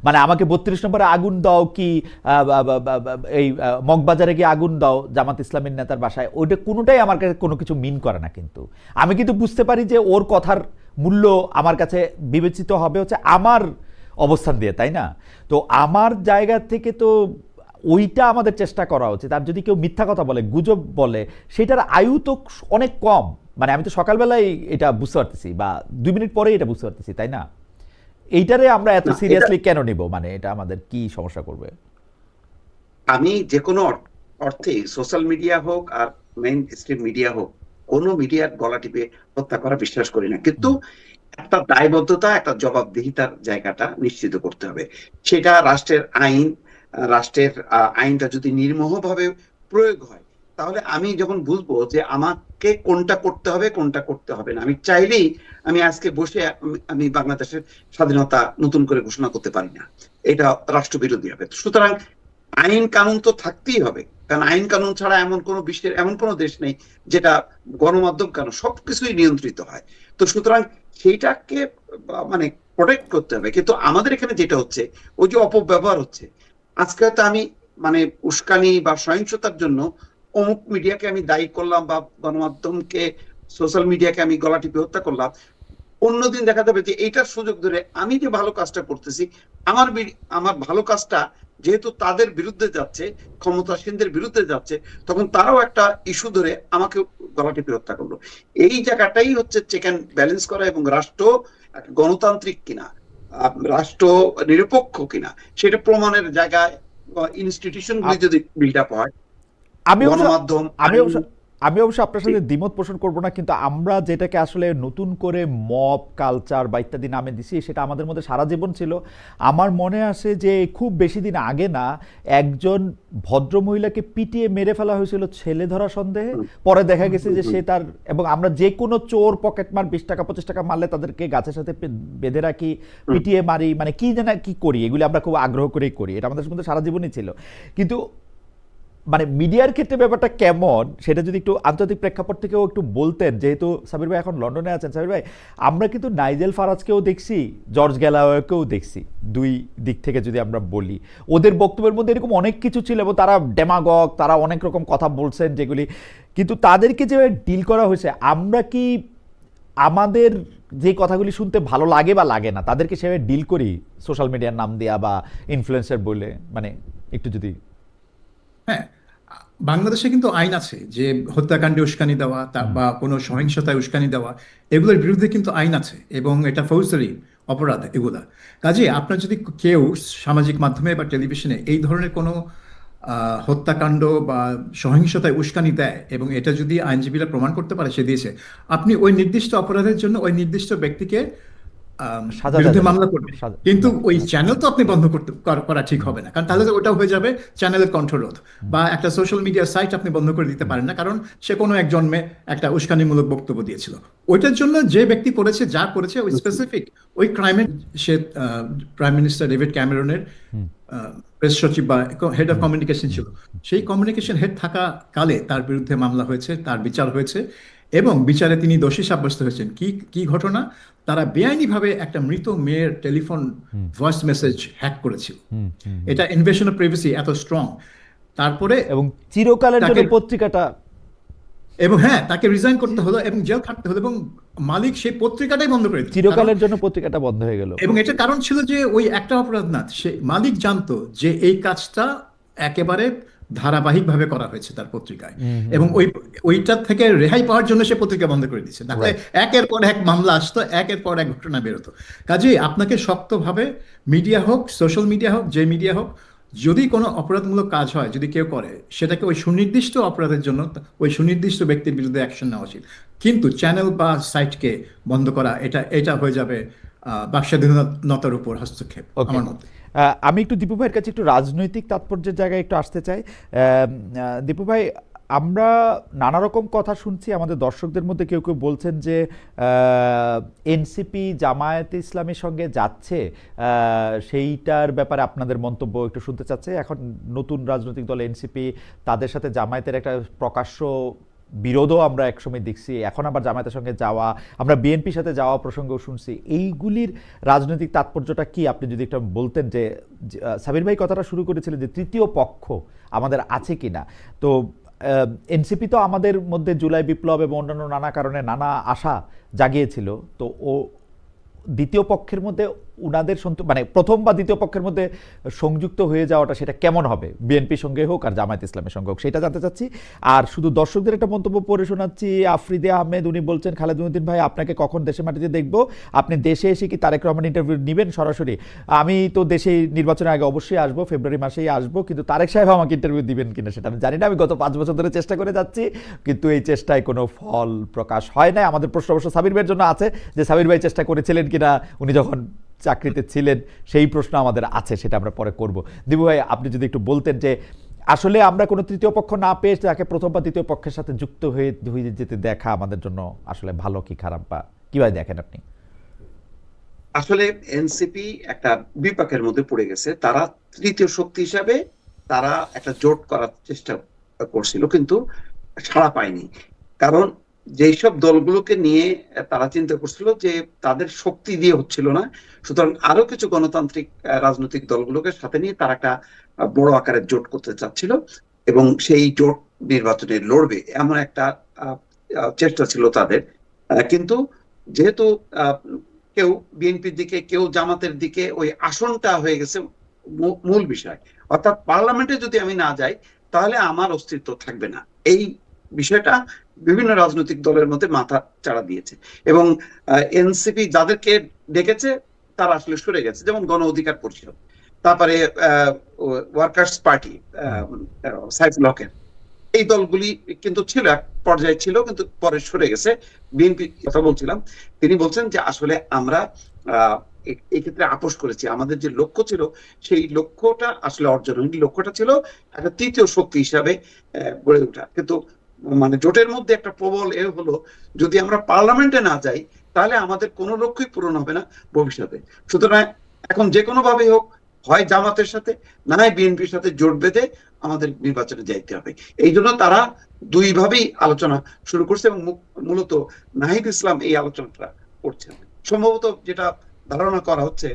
মানে আমাকে 32 নম্বরে আগুন দাও কি এই মগবাজারে গিয়ে আগুন দাও জামাত ইসলামের নেতার বাসায়, ওইটা কোনোটাই আমার কাছে কোনো কিছু মিন করে না। কিন্তু আমি কিন্তু বুঝতে পারি যে ওর কথার মূল্য আমার কাছে বিবেচিত হবে হচ্ছে আমার অবস্থান দিয়ে, তাই না? তো আমার জায়গা থেকে তো ওইটা আমাদের চেষ্টা করা উচিত। আর যদি কেউ মিথ্যা কথা বলে, গুজব বলে, সেটার আয়ু তো অনেক কম। মানে আমি তো সকালবেলায় এটা বুঝতে পারতেছি বা 2 মিনিট পরেই এটা বুঝতে পারতেছি, তাই না? এইটারে আমরা এত সিরিয়াসলি কেন নিব? মানে এটা আমাদের কি সমস্যা করবে? আমি যে কোনো অর্থে সোশ্যাল মিডিয়া হোক আর মেইন স্ট্রিম মিডিয়া হোক, কোনো মিডিয়ার গলা টিপে হত্যা করা বিশ্বাস করি না, কিন্তু একটা দায়বদ্ধতা, একটা জবাবদিহিতার জায়গাটা নিশ্চিত করতে হবে। সেটা রাষ্ট্রের আইন, রাষ্ট্রের আইনটা যদি নির্মোহভাবে প্রয়োগ হয়, তাহলে আমি যখন বুঝবো যে আমাকে কোনটা করতে হবে কোনটা করতে হবে না, আমি চাইলেই আমি আজকে বসে আমি বাংলাদেশের স্বাধীনতা নতুন করে ঘোষণা করতে পারি না, এটা রাষ্ট্রবিরোধী হবে। সুতরাং আইন কানুন তো থাকতেই হবে, কারণ আইন কানুন ছাড়া এমন কোন বিশ্বের এমন কোন দেশ নেই যেটা গণমাধ্যম কেন সবকিছুই নিয়ন্ত্রিত হয়। তো সুতরাং সেইটাকে মানে প্রোটেক্ট করতে হবে। কিন্তু আমাদের এখানে যেটা হচ্ছে, ওই যে অপব্যবহার হচ্ছে, আজকে হয়তো আমি মানে উস্কানি বা সহিংসতার জন্য অমুক মিডিয়াকে আমি দায়ী করলাম বা গণমাধ্যমকে, সোশ্যাল মিডিয়াকে আমি গলা টিপে হত্যা করলাম, অন্যদিন দেখা যাবে যে এইটার সুযোগ ধরে আমি যে ভালো কাজটা করতেছি, আমার ভালো কাজটা যেহেতু তাদের বিরুদ্ধে যাচ্ছে, ক্ষমতাসীনদের বিরুদ্ধে যাচ্ছে, তখন তারাও একটা ইস্যু ধরে আমাকে গলা টিপে হত্যা করলো। এই জায়গাটাই হচ্ছে চেক অ্যান্ড ব্যালেন্স করা, এবং রাষ্ট্র গণতান্ত্রিক কিনা রাষ্ট্র নিরপেক্ষ কিনা সেটা প্রমাণের জায়গায় ইনস্টিটিউশন গুলি যদি বিল্ড আপ হয়, আমি অবশ্য গণমাধ্যম, আমি অবশ্য আমি অবশ্য আপনার সাথে দ্বিমত পোষণ করব না, কিন্তু আমরা যেটাকে আসলে নতুন করে মব কালচার বা ইত্যাদি নামে দিছি সেটা আমাদের মধ্যে সারা জীবন ছিল। আমার মনে আসে যে খুব বেশি দিন আগে না, একজন ভদ্র মহিলাকে পিটিয়ে মেরে ফেলা হয়েছিল ছেলে ধরা সন্দেহে। পরে দেখা গেছে যে সে তার, এবং আমরা যে কোনো চোর পকেটমার 20 টাকা 25 টাকা মারলে তাদেরকে গাছের সাথে বেঁধে রাখি, পিটিয়ে মারি, মানে কি জানা কি করি, এগুলি আমরা খুব আগ্রহ করেই করি, এটা আমাদের মধ্যে সারা জীবনই ছিল। কিন্তু মানে মিডিয়ার ক্ষেত্রে ব্যাপারটা কেমন সেটা যদি একটু আন্তর্জাতিক প্রেক্ষাপট থেকেও একটু বলতেন, যেহেতু সাবির ভাই এখন লন্ডনে আছেন। সাবির ভাই, আমরা কিন্তু নাইজেল ফারাজকেও দেখছি, জর্জ গ্যালাওয়েকেও দেখছি, দুই দিক থেকে যদি আমরা বলি, ওদের বক্তব্যের মধ্যে এরকম অনেক কিছু ছিল এবং তারা ডেমাগগ, তারা অনেক রকম কথা বলছেন যেগুলি, কিন্তু তাদেরকে যে ডিল করা হয়েছে, আমরা কি আমাদের যে কথাগুলি শুনতে ভালো লাগে বা লাগে না তাদেরকে সেভাবে ডিল করি সোশ্যাল মিডিয়ার নাম দেয়া বা ইনফ্লুয়েন্সার বলে? মানে একটু যদি। হ্যাঁ, বাংলাদেশে কিন্তু আইন আছে যে হত্যাকাণ্ডে উস্কানি দেওয়া বা কোনো সহিংসতায় উস্কানি দেওয়া, এগুলোর বিরুদ্ধে কিন্তু আইন আছে এবং এটা ফৌজদারি অপরাধ এগুলা। কাজে আপনার যদি কেউ সামাজিক মাধ্যমে বা টেলিভিশনে এই ধরনের কোনো হত্যাকাণ্ড বা সহিংসতায় উস্কানি দেয় এবং এটা যদি আইনজীবীরা প্রমাণ করতে পারে সে দিয়েছে, আপনি ওই নির্দিষ্ট অপরাধের জন্য ওই নির্দিষ্ট ব্যক্তিকে সাজা বিরুদ্ধে যাবে। মামলা করবে, কিন্তু ওই চ্যানেল তো আপনি বন্ধ করা ঠিক হবে না, কারণ তাহলে তো ওটা হয়ে যাবে চ্যানেলের কণ্ঠরোধ। বা একটা সোশ্যাল মিডিয়া সাইট আপনি বন্ধ করে দিতে পারেন না, কারণ সে কোনো এক জন্মে একটা উস্কানিমূলক বক্তব্য দিয়েছিল। ওইটার জন্য যে ব্যক্তি করেছে, যা করেছে, ওই স্পেসিফিক ওই ক্রাইমের, সে প্রাইম মিনিস্টার ডেভিড ক্যামেরনের প্রেস সচিব বা হেড অফ কমিউনিকেশন ছিল, সেই কমিউনিকেশন হেড থাকা কালে তার বিরুদ্ধে মামলা হয়েছে, তার বিচার হয়েছে এবং বিচারে তিনি দোষী সাব্যস্ত হয়েছেন। কি কি ঘটনা? তারা বেআইনিভাবে একটা মৃত মেয়ের টেলিফোন ভয়েস মেসেজ হ্যাক করেছিল। এটা ইনভেশন অফ প্রাইভেসি এত স্ট্রং। তারপরে এবং চিরকালের জন্য পত্রিকাটা, এবং হ্যাঁ, তাকে রিজাইন করতে হলো এবং জেল খাটতে হলো এবং মালিক সেই পত্রিকাটাই বন্ধ করে দিল। চিরকালের জন্য পত্রিকাটা বন্ধ হয়ে গেল। এবং এটার কারণ ছিল যে ওই একটা অপরাধ না, সে মালিক জানতো যে এই কাজটা একেবারে ধারাবাহিকভাবে করা হয়েছে তার পত্রিকায়, এবং ওইটার থেকে রেহাই পাওয়ার জন্য সে পত্রিকা বন্ধ করে দিচ্ছে। তাহলে একের পর এক মামলা আসতো, একের পর এক ঘটনা বেরোতো। কাজেই আপনাকে শক্তভাবে, মিডিয়া হোক, সোশ্যাল মিডিয়া হোক, যে মিডিয়া হোক, যদি কোনো অপরাধমূলক কাজ হয়, যদি কেউ করে, সেটাকে ওই সুনির্দিষ্ট অপরাধের জন্য ওই সুনির্দিষ্ট ব্যক্তির বিরুদ্ধে অ্যাকশন নেওয়া উচিত। কিন্তু চ্যানেল বা সাইটকে বন্ধ করা, এটা হয়ে যাবে বাকস্বাধীনতার উপর হস্তক্ষেপ আমার মতে। আমি একটু দীপু ভাইয়ের কাছে একটু রাজনৈতিক তাৎপর্যের জায়গায় একটু আসতে চাই। দীপু ভাই, আমরা নানা রকম কথা শুনছি, আমাদের দর্শকদের মধ্যে কেউ কেউ বলছেন যে এনসিপি জামায়াতে ইসলামের সঙ্গে যাচ্ছে, সেইটার ব্যাপারে আপনাদের মন্তব্য একটু শুনতে চাচ্ছে। এখন নতুন রাজনৈতিক দল এনসিপি, তাদের সাথে জামায়াতের একটা প্রকাশ্য বিরোধও আমরা একসময় দেখছি, এখন আবার জামায়াতের সঙ্গে যাওয়া, আমরা বিএনপির সাথে যাওয়া প্রসঙ্গও শুনছি। এইগুলির রাজনৈতিক তাৎপর্যটা কি আপনি যদি একটু বলতেন? যে সাবির ভাই কথাটা শুরু করেছিলেন যে তৃতীয় পক্ষ আমাদের আছে কিনা। তো এনসিপি তো আমাদের মধ্যে জুলাই বিপ্লব এবং অন্যান্য নানা কারণে নানা আশা জাগিয়েছিল। তো ও দ্বিতীয় পক্ষের মধ্যে উনাদের মানে প্রথম বা দ্বিতীয় পক্ষের মধ্যে সংযুক্ত হয়ে যাওয়াটা সেটা কেমন হবে, বিএনপির সঙ্গে হোক আর জামায়াত ইসলামের সঙ্গে হোক, সেটা জানতে চাচ্ছি। আর শুধু দর্শকদের একটা মন্তব্য পড়ে শোনাচ্ছি। আফ্রিদে আহমেদ, উনি বলছেন, খালেদুদ্দিন ভাই আপনাকে কখন দেশে মাটিতে দেখবো, আপনি দেশে এসে কি তারেক রহমান ইন্টারভিউ নেবেন সরাসরি? আমি তো দেশে নির্বাচনের আগে অবশ্যই আসবো, ফেব্রুয়ারি মাসেই আসবো, কিন্তু তারেক সাহেব আমাকে ইন্টারভিউ দিবেন কিনা সেটা আমি জানি না। আমি গত 5 বছর ধরে চেষ্টা করে যাচ্ছি, কিন্তু এই চেষ্টায় কোনো ফল প্রকাশ হয় না। আমাদের প্রশ্ন অবশ্য সাবির ভাইয়ের জন্য আছে যে সাবির ভাই চেষ্টা করেছিলেন কিনা উনি যখন চাকরিতে ছিলেন, সেই প্রশ্ন আমাদের আছে, সেটা আমরা পরে করব। দিবু ভাই, আপনি যদি একটু বলতেন যে আসলে আমরা কোনো তৃতীয় পক্ষ না পেয়ে তাকে প্রথম বা দ্বিতীয় পক্ষের সাথে যুক্ত হয়ে যেতে দেখা আমাদের জন্য আসলে ভালো কি খারাপ, বা কিভাবে দেখেন আপনি? আসলে এনসিপি একটা বিপাকের মধ্যে পড়ে গেছে। তারা তৃতীয় শক্তি হিসাবে তারা একটা জোট করার চেষ্টা করছিল, কিন্তু সাড়া পায়নি। কারণ যেই সব দলগুলোকে নিয়ে তারা চিন্তা করছিল যে তাদের শক্তি দিয়ে হচ্ছিল না, সুতরাং আরো কিছু গণতান্ত্রিক রাজনৈতিক দলগুলোকে সাথে নিয়ে তারা একটা বড় আকারের জোট করতে চাচ্ছিল এবং সেই জোট নির্বাচনে লড়বে এমন একটা চেষ্টা ছিল তাদের। কিন্তু যেহেতু কেউ বিএনপির দিকে, কেউ জামাতের দিকে, ওই আসনটা হয়ে গেছে মূল বিষয়। অর্থাৎ পার্লামেন্টে যদি আমি না যাই তাহলে আমার অস্তিত্ব থাকবে না, এই বিষয়টা বিভিন্ন রাজনৈতিক দলের মধ্যে মাথা চাড়া দিয়েছে। এবং এনসিপি যাদেরকে ডেকেছে তারা আসলে সরে গেছে, যেমন গণ অধিকার পরিষদ, তারপরে ওয়ার্কার্স পার্টি সাইফুল হকের, এই দলগুলি কিন্তু ছিল, এক পর্যায়ে ছিল, কিন্তু পরে সরে গেছে। বিএনপি কথা বলছিলাম, তিনি বলছেন যে আসলে আমরা এই ক্ষেত্রে আপোষ করেছি, আমাদের যে লক্ষ্য ছিল সেই লক্ষ্যটা আসলে অর্জন হয়নি। লক্ষ্যটা ছিল একটা তৃতীয় শক্তি হিসাবে গড়ে ওঠা, কিন্তু মানে জোটের মধ্যে একটা প্রবল এ হলো, যদি আমরা পার্লামেন্টে না যাই তাহলে আমাদের কোনো লক্ষ্যই পূরণ হবে না ভবিষ্যতে। সুতরাং এখন যে কোনো ভাবেই হোক, হয় জামাতের সাথে না হয় বিএনপির সাথে জোট বেঁধে আমাদের নির্বাচনে যাইতে হবে। এই জন্য তারা দুই ভাবেই আলোচনা শুরু করছে, এবং মূলত নাহিদ ইসলাম এই আলোচনাটা করছেন। সম্ভবত যেটা ধারণা করা হচ্ছে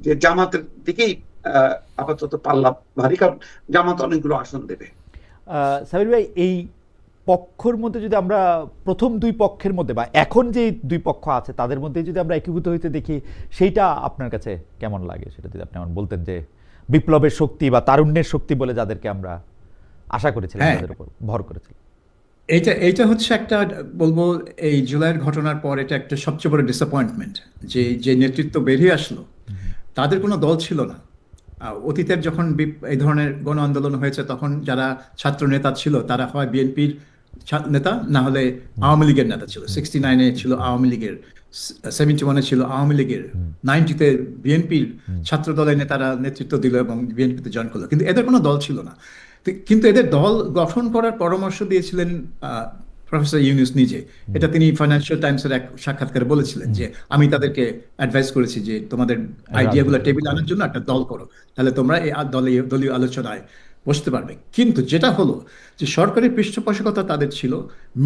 যে জামাতের দিকেই আপাতত পাল্লা ভারী, কারণ জামাত অনেকগুলো আসন দেবে। সাবির ভাই, এই পক্ষের মধ্যে যদি আমরা প্রথম দুই পক্ষের মধ্যে বা এখন যে দুই পক্ষ আছে তাদের মধ্যে যদি আমরা একীভূত হইতে দেখি, সেইটা আপনার কাছে কেমন লাগে? সেটা যদি আপনি আমার বলতেন, যে বিপ্লবের শক্তি বা তারুণ্যের শক্তি বলে যাদেরকে আমরা আশা করেছিলাম, হ্যাঁ, তাদের উপর ভর করেছিলাম। এইটা হচ্ছে একটা, বলবো এই জুলাইয়ের ঘটনার পর এটা একটা সবচেয়ে বড় ডিসঅ্যাপয়েন্টমেন্ট, যে যে নেতৃত্ব বেরিয়ে আসলো তাদের কোনো দল ছিল না। অতীতের যখন এই ধরনের গণ আন্দোলন হয়েছে তখন যারা ছাত্র নেতা ছিল তারা হয় বিএনপির নেতা, না হলে আওয়ামী লীগের নেতা ছিল। 69-এ ছিল আওয়ামী লীগের, 71-এ ছিল আওয়ামী লীগের, 90-তে বিএনপির ছাত্র দলের নেতারা নেতৃত্ব দিল এবং বিএনপিতে জয়েন করলো, কিন্তু এদের কোনো দল ছিল না। কিন্তু এদের দল গঠন করার পরামর্শ দিয়েছিলেন প্রফেসর ইউনূস নিজে। এটা তিনি ফাইন্যান্সিয়াল টাইমসের এক সাক্ষাৎকারে বলেছিলেন যে আমি তাদেরকে অ্যাডভাইস করেছি যে তোমাদের আইডিয়াগুলো টেবিলে আনার জন্য একটা দল করো, তাহলে তোমরা এই দলীয় আলোচনায় বসতে পারবে। কিন্তু যেটা হলো যে সরকারি পৃষ্ঠপোষকতা তাদের ছিল,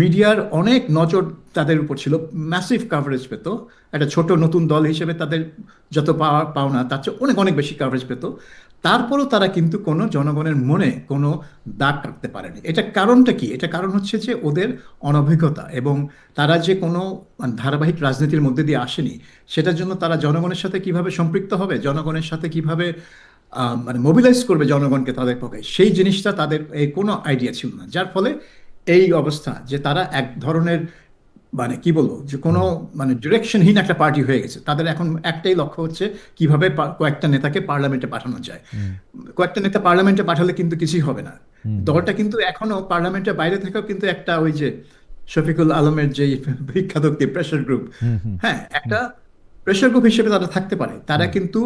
মিডিয়ার অনেক নজর তাদের উপর ছিল, ম্যাসিভ কাভারেজ পেত। একটা ছোট নতুন দল হিসেবে তাদের যত পাওনা তার চেয়ে অনেক অনেক বেশি কাভারেজ পেত। তারপরও তারা কিন্তু কোনো জনগণের মনে কোনো দাগ কাটতে পারেনি। এটা কারণটা কি? এটা কারণ হচ্ছে যে ওদের অনভিজ্ঞতা, এবং তারা যে কোনো ধারাবাহিক রাজনীতির মধ্যে দিয়ে আসেনি। সেটার জন্য তারা জনগণের সাথে কিভাবে সম্পৃক্ত হবে, জনগণের সাথে কিভাবে মানে মোবিলাইজ করবে জনগণকে তাদের পক্ষে, সেই জিনিসটা তাদের এই কোনো আইডিয়া ছিল না। যার ফলে এই অবস্থা যে তারা এক ধরনের মানে কি বলবো, যে কোনো মানে ডিরেকশনহীন একটা পার্টি হয়ে গেছে। তাদের এখন একটাই লক্ষ্য হচ্ছে কিভাবে কয়েকটা নেতাকে পার্লামেন্টে পাঠানো যায়। কয়েকটা নেতা পার্লামেন্টে পাঠালে কিন্তু কিছুই হবে না। দলটা কিন্তু এখনো পার্লামেন্টের বাইরে থেকেও কিন্তু একটা, ওই যে শফিকুল আলমের যে বিখ্যাত প্রেশার গ্রুপ, হ্যাঁ, একটা প্রেশার গ্রুপ হিসেবে তারা থাকতে পারে। তারা কিন্তু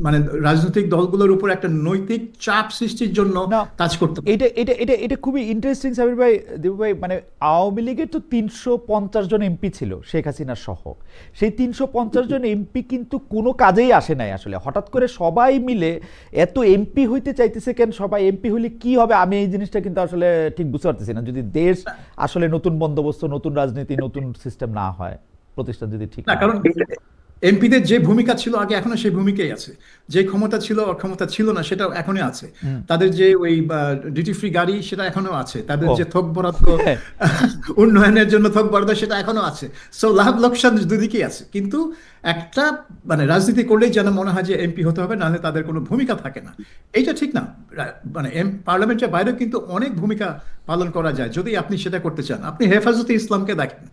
মানে রাজনৈতিক দলগুলোর উপর একটা নৈতিক চাপ সৃষ্টির জন্য কাজ করতে পারে। এটা খুবই ইন্টারেস্টিং সাবির ভাই, দেবু ভাই। মানে আওয়ামী লীগের তো 350 জন এমপি ছিল শেখ হাসিনা সহ। সেই 350 জন এমপি কিন্তু কোনো কাজেই আসে নাই আসলে। হঠাৎ করে সবাই মিলে এত এমপি হইতে চাইতেছে কেন? সবাই এমপি হইলে কি হবে? আমি এই জিনিসটা কিন্তু আসলে ঠিক বুঝতে পারতেছি না। যদি দেশ আসলে নতুন বন্দোবস্ত, নতুন রাজনীতি, নতুন সিস্টেম না হয়, প্রতিষ্ঠান যদি ঠিক না, কারণ এমপিদের যে ভূমিকা ছিল আগে এখনো সেই ভূমিকাই আছে। যে ক্ষমতা ছিল, অক্ষমতা ছিল না, সেটাও এখনো আছে। তাদের যে ওই ডিউটি ফ্রি গাড়ি, সেটা এখনো আছে। তাদের যে থোক বরাদ্দ, উন্নয়নের জন্য থোক বরাদ্দ, সেটা এখনো আছে। সো লাভ লোকসান দুদিকেই আছে। কিন্তু একটা মানে রাজনীতি করলেই যেন মনে হয় যে এমপি হতে হবে, নাহলে তাদের কোনো ভূমিকা থাকে না। এইটা ঠিক না। মানে পার্লামেন্টের বাইরেও কিন্তু অনেক ভূমিকা পালন করা যায় যদি আপনি সেটা করতে চান। আপনি হেফাজতে ইসলামকে দেখেন,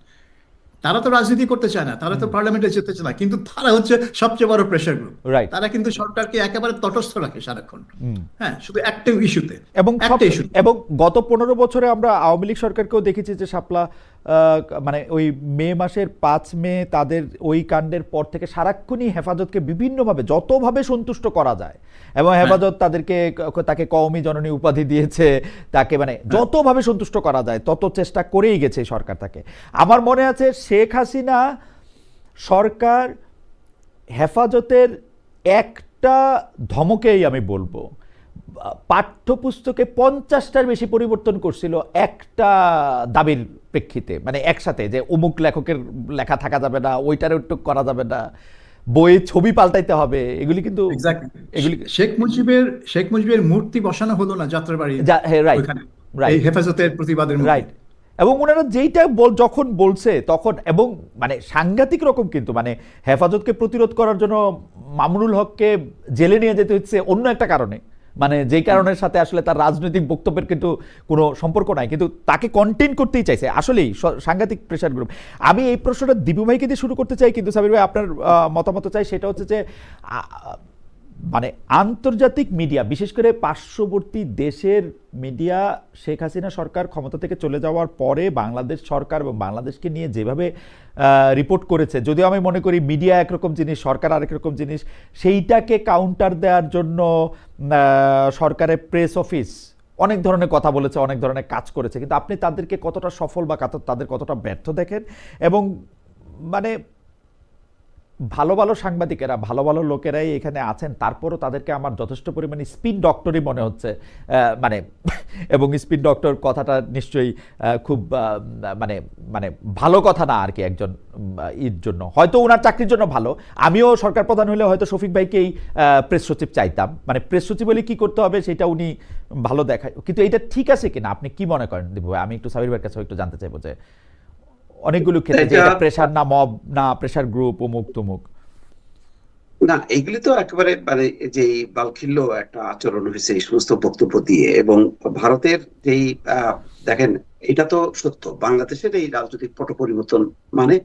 তারা তো রাজনীতি করতে চায় না, তারা তো পার্লামেন্টে যেতে চায় না, কিন্তু তারা হচ্ছে সবচেয়ে বড় প্রেসার গ্রুপ। তারা কিন্তু সরকারকে একেবারে তটস্থ রাখে সারাক্ষণ, হ্যাঁ, শুধু একটা ইস্যুতে। এবং গত 15 বছরে আমরা আওয়ামী লীগ সরকারকেও দেখেছি যে শাপলা মানে ওই মে মাসের 5 মে তাদের ওই কাণ্ডের পর থেকে সারাক্ষণই হেফাজতকে বিভিন্নভাবে যতভাবে সন্তুষ্ট করা যায়, এবং হেফাজত তাকে কওমি জননী উপাধি দিয়েছে, তাকে মানে যতভাবে সন্তুষ্ট করা যায় তত চেষ্টা করেই গেছে সরকার তাকে। আমার মনে আছে শেখ হাসিনা সরকার হেফাজতের একটা ধমকেই আমি বলবো পাঠ্যপুস্তকে 50টার বেশি পরিবর্তন করছিল একটা দাবির প্রেক্ষিতে। মানে একসাথে যে অমুক লেখকের লেখা থাকা যাবে না, ওইটার উল্টোক করা যাবে না, বইয়ের ছবি পাল্টাইতে হবে। এগুলি কিন্তু শেখ মুজিবের মূর্তি বসানো হলো না যাত্রাবাড়ি, এই হেফাজতের প্রতিবাদের, রাইট। এবং ওনারা যেইটা যখন বলছে তখন, এবং মানে সাংঘাতিক রকম, কিন্তু মানে হেফাজতকে প্রতিরোধ করার জন্য মামুনুল হককে জেলে নিয়ে যেতে হচ্ছে অন্য একটা কারণে, মানে যেই কারণের সাথে আসলে তার রাজনৈতিক বক্তব্যের কিন্তু কোনো সম্পর্ক নাই, কিন্তু তাকে কন্টেন্ট করতেই চাইছে। আসলেই সাংঘাতিক প্রেশার গ্রুপ। আমি এই প্রশ্নটা দীপু ভাইকে দিয়ে শুরু করতে চাই, কিন্তু সাবির ভাই আপনার মতামত চাই। সেটা হচ্ছে যে মানে আন্তর্জাতিক মিডিয়া, বিশেষ করে পার্শ্ববর্তী দেশের মিডিয়া শেখ হাসিনা সরকার ক্ষমতা থেকে চলে যাওয়ার পরে বাংলাদেশ সরকার এবং বাংলাদেশকে নিয়ে যেভাবে রিপোর্ট করেছে, যদিও আমি মনে করি মিডিয়া একরকম জিনিস, সরকার আরেক রকম জিনিস, সেইটাকে কাউন্টার দেওয়ার জন্য সরকারের প্রেস অফিস অনেক ধরনের কথা বলেছে, অনেক ধরনের কাজ করেছে, কিন্তু আপনি তাদেরকে কতটা সফল বা তাদের কতটা ব্যর্থ দেখেন? এবং মানে ভালো ভালো সাংবাদিকেরা, ভালো ভালো লোকেরাই এখানে আছেন, তারপরও তাদেরকে আমার যথেষ্ট পরিমাণে স্পিন ডক্টরই মনে হচ্ছে। মানে এবং স্পিন ডক্টর কথাটা নিশ্চয়ই খুব মানে মানে ভালো কথা না আর কি একজন এর জন্য। হয়তো ওনার চাকরির জন্য ভালো, আমিও সরকার প্রধান হলে হয়তো শফিক ভাইকেই প্রেস সচিব চাইতাম। মানে প্রেস সচিব হলে কী করতে হবে সেটা উনি ভালো দেখায়, কিন্তু এটা ঠিক আছে কিনা আপনি কি মনে করেন দীপু ভাই? আমি একটু সাবির ভাইয়ের কাছে একটু জানতে চাইবো যে অনেকগুলো ক্ষেত্রে যে এটা প্রেশার না মব না প্রেশার গ্রুপ অমুক তমুক। না, এগুলি তো একেবারে মানে যে বালখিল্য একটা আচরণ হয়েছে এই সমস্ত বক্তব্য দিয়ে। এবং ভারতের যেই দেখেন, এটা তো সত্য, বাংলাদেশের এই রাজনৈতিক পট পরিবর্তন মানে